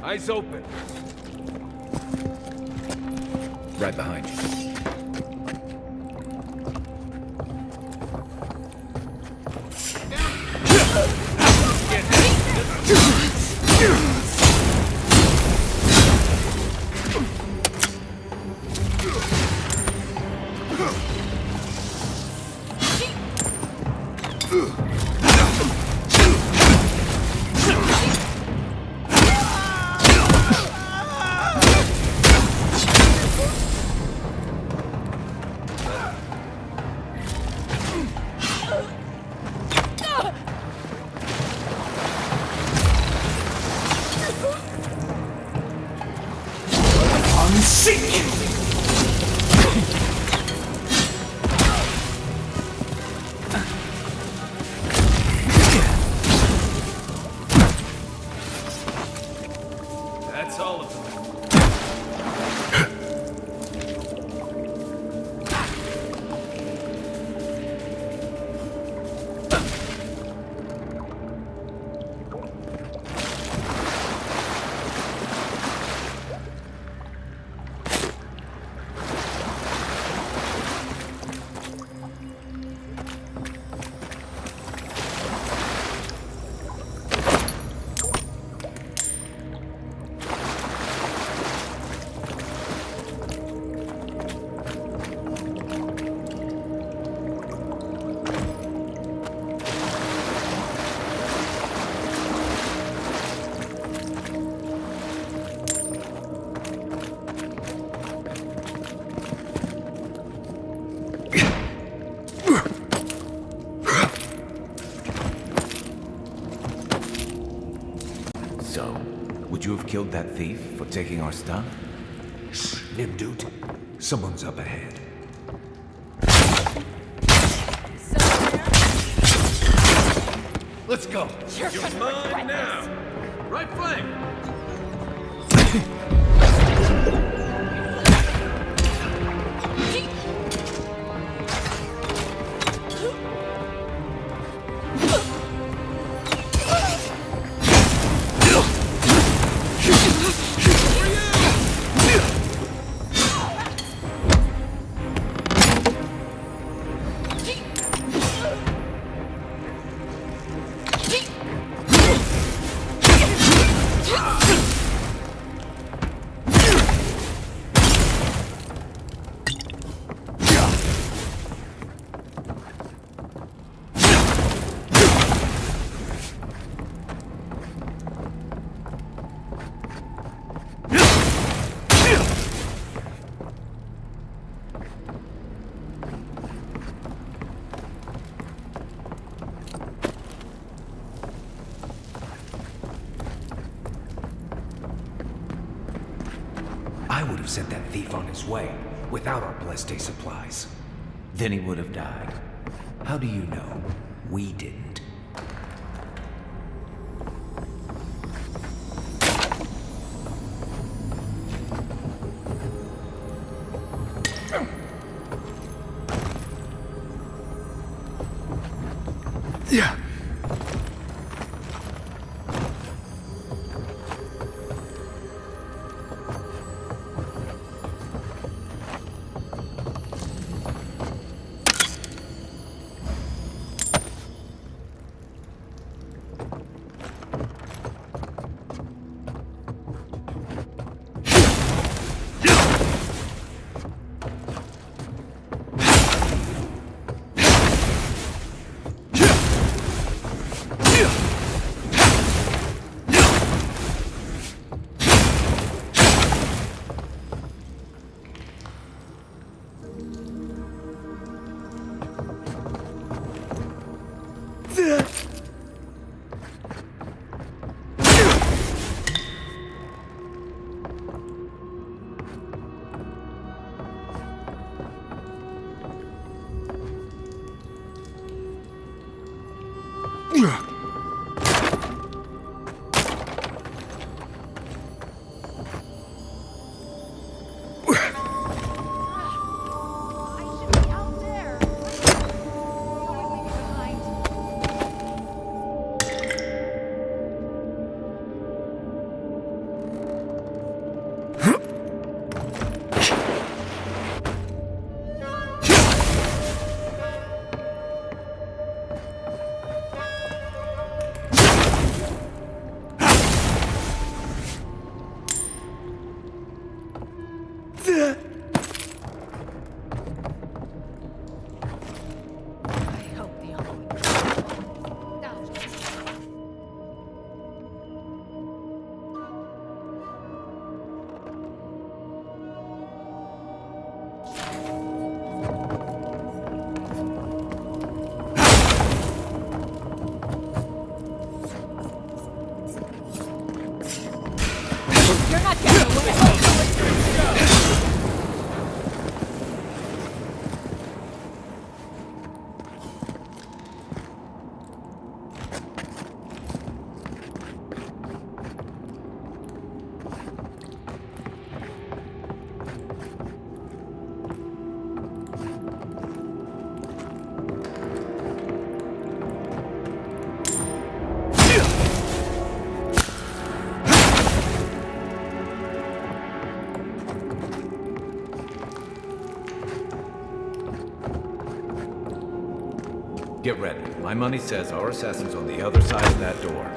P: Eyes open.
A: Right behind you.
P: That's all of them.
D: So, would you have killed that thief for taking our stuff?
P: Shh, Nimdude. Someone's up ahead. Let's go.
N: You're mine now. Right flank.
P: I would have sent that thief on his way, without our Bleste supplies. Then he would have died. How do you know? We didn't.
A: Yeah.
K: You're not getting away.
D: Get ready. My money says our assassin's on the other side of that door.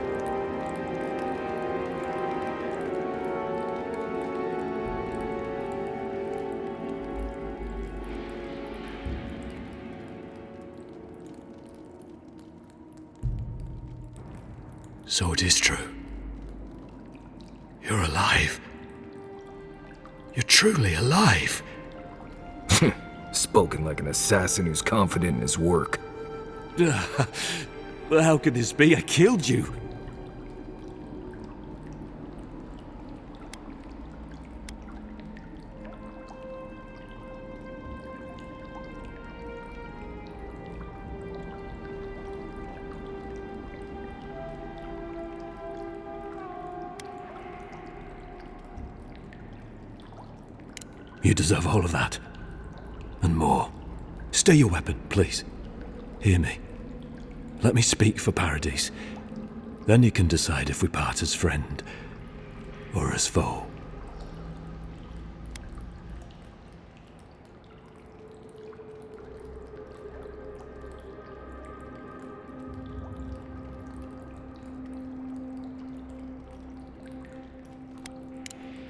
B: So it is true. You're alive. You're truly alive.
A: Spoken like an assassin who's confident in his work.
B: Well, how could this be? I killed you. You deserve all of that. And more. Stay your weapon, please. Hear me. Let me speak for Paradise. Then you can decide if we part as friend or as foe.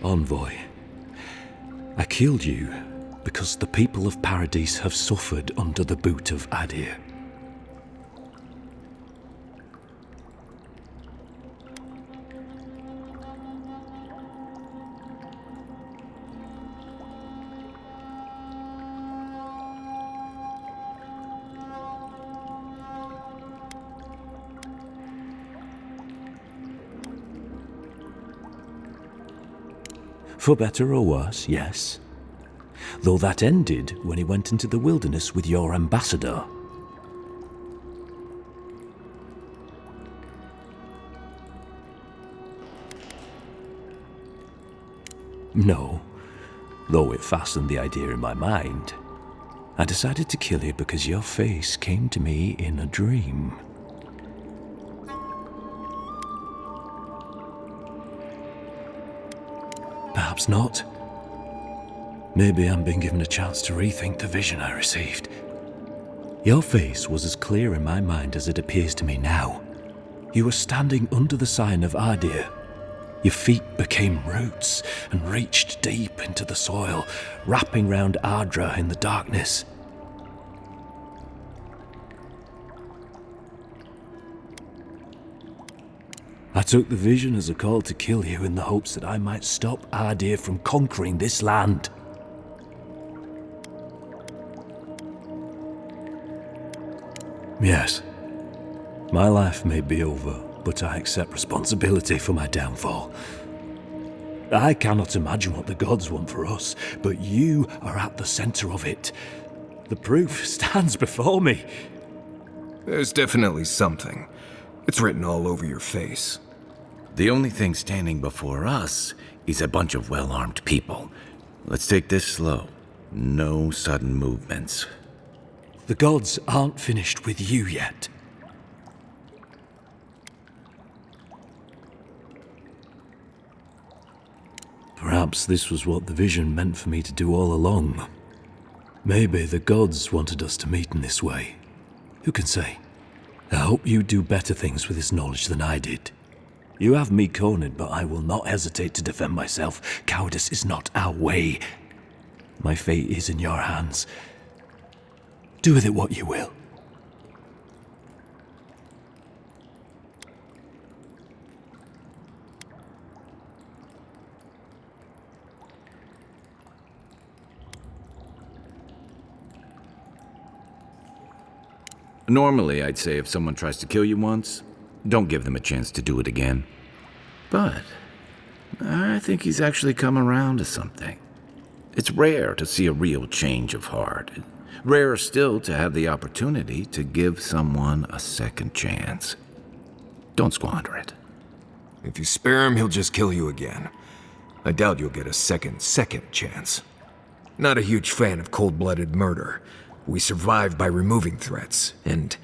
B: Envoy, I killed you because the people of Paradise have suffered under the boot of Adir. For better or worse, yes. Though that ended when he went into the wilderness with your ambassador. No, though it fastened the idea in my mind. I decided to kill you because your face came to me in a dream. Perhaps not. Maybe I'm being given a chance to rethink the vision I received. Your face was as clear in my mind as it appears to me now. You were standing under the sign of Ardir. Your feet became roots and reached deep into the soil, wrapping round Ardra in the darkness. I took the vision as a call to kill you in the hopes that I might stop Ardir from conquering this land. Yes, my life may be over, but I accept responsibility for my downfall. I cannot imagine what the gods want for us, but you are at the center of it. The proof stands before me.
A: There's definitely something. It's written all over your face.
D: The only thing standing before us is a bunch of well-armed people. Let's take this slow. No sudden movements.
B: The gods aren't finished with you yet. Perhaps this was what the vision meant for me to do all along. Maybe the gods wanted us to meet in this way. Who can say? I hope you do better things with this knowledge than I did. You have me cornered, but I will not hesitate to defend myself. Cowardice is not our way. My fate is in your hands. Do with it what you will.
D: Normally, I'd say if someone tries to kill you once, don't give them a chance to do it again. But I think he's actually come around to something. It's rare to see a real change of heart. Rarer still to have the opportunity to give someone a second chance. Don't squander it.
A: If you spare him, he'll just kill you again. I doubt you'll get a second chance. Not a huge fan of cold-blooded murder. We survive by removing threats, and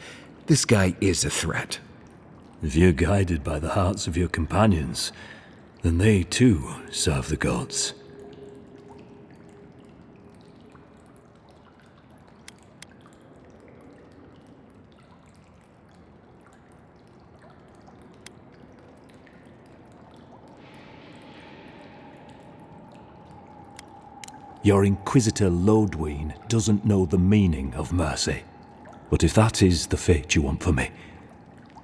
A: this guy is a threat.
B: If you're guided by the hearts of your companions, then they too serve the gods. Your Inquisitor Lodween doesn't know the meaning of mercy. But if that is the fate you want for me,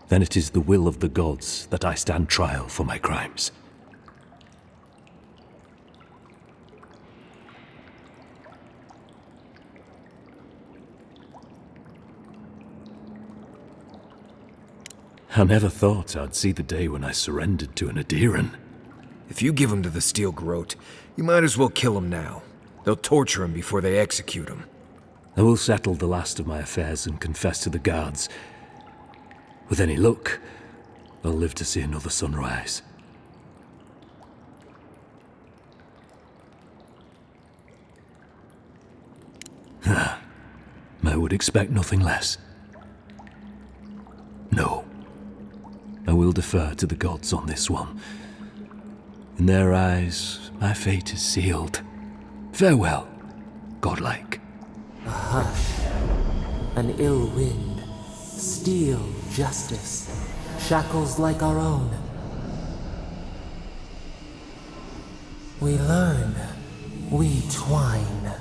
B: then it is the will of the gods that I stand trial for my crimes. I never thought I'd see the day when I surrendered to an Adiran.
A: If you give him to the Steel Groat, you might as well kill him now. They'll torture him before they execute him.
B: I will settle the last of my affairs and confess to the guards. With any luck, I'll live to see another sunrise. I would expect nothing less. No. I will defer to the gods on this one. In their eyes, my fate is sealed. Farewell, godlike.
Q: A hush, an ill wind, steel justice, shackles like our own. We learn, we twine.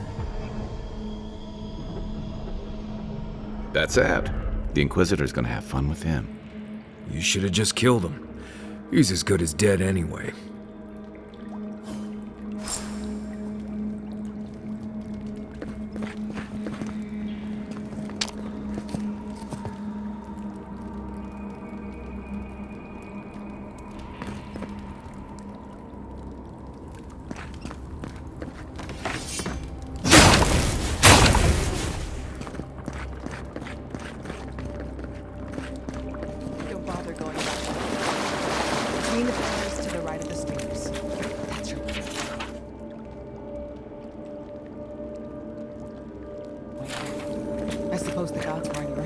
D: That's sad. The Inquisitor's gonna have fun with him.
A: You should have just killed him. He's as good as dead anyway.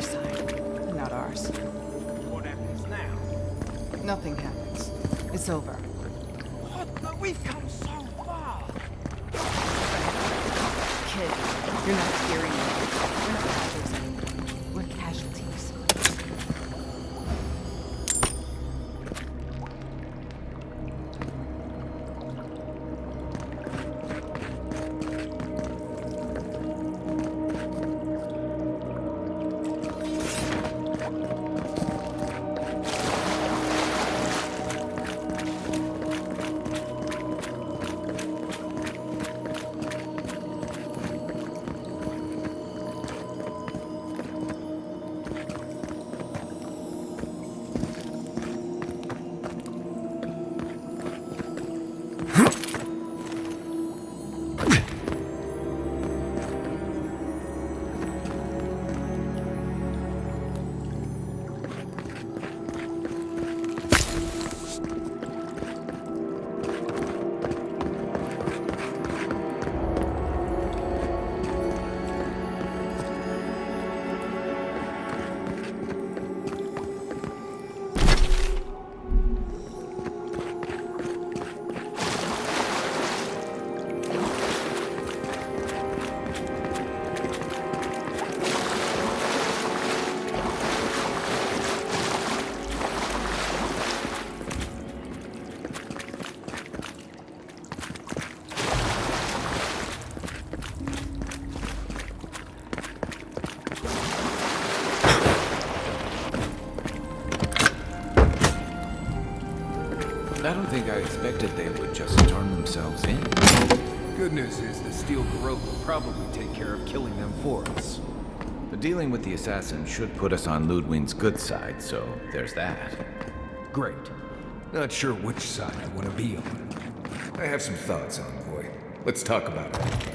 R: side, not ours.
L: What happens now?
R: Nothing happens. It's over.
L: What? But we've come so far.
R: Kid, you're not hearing me. We're not fighters anymore. We're casualties.
P: I don't think I expected they would just turn themselves in.
S: Good news is the steel garrote will probably take care of killing them for us.
P: But dealing with the assassin should put us on Ludwig's good side, so there's that.
S: Great. Not sure which side I want to be on.
A: I have some thoughts, Envoy. Let's talk about it.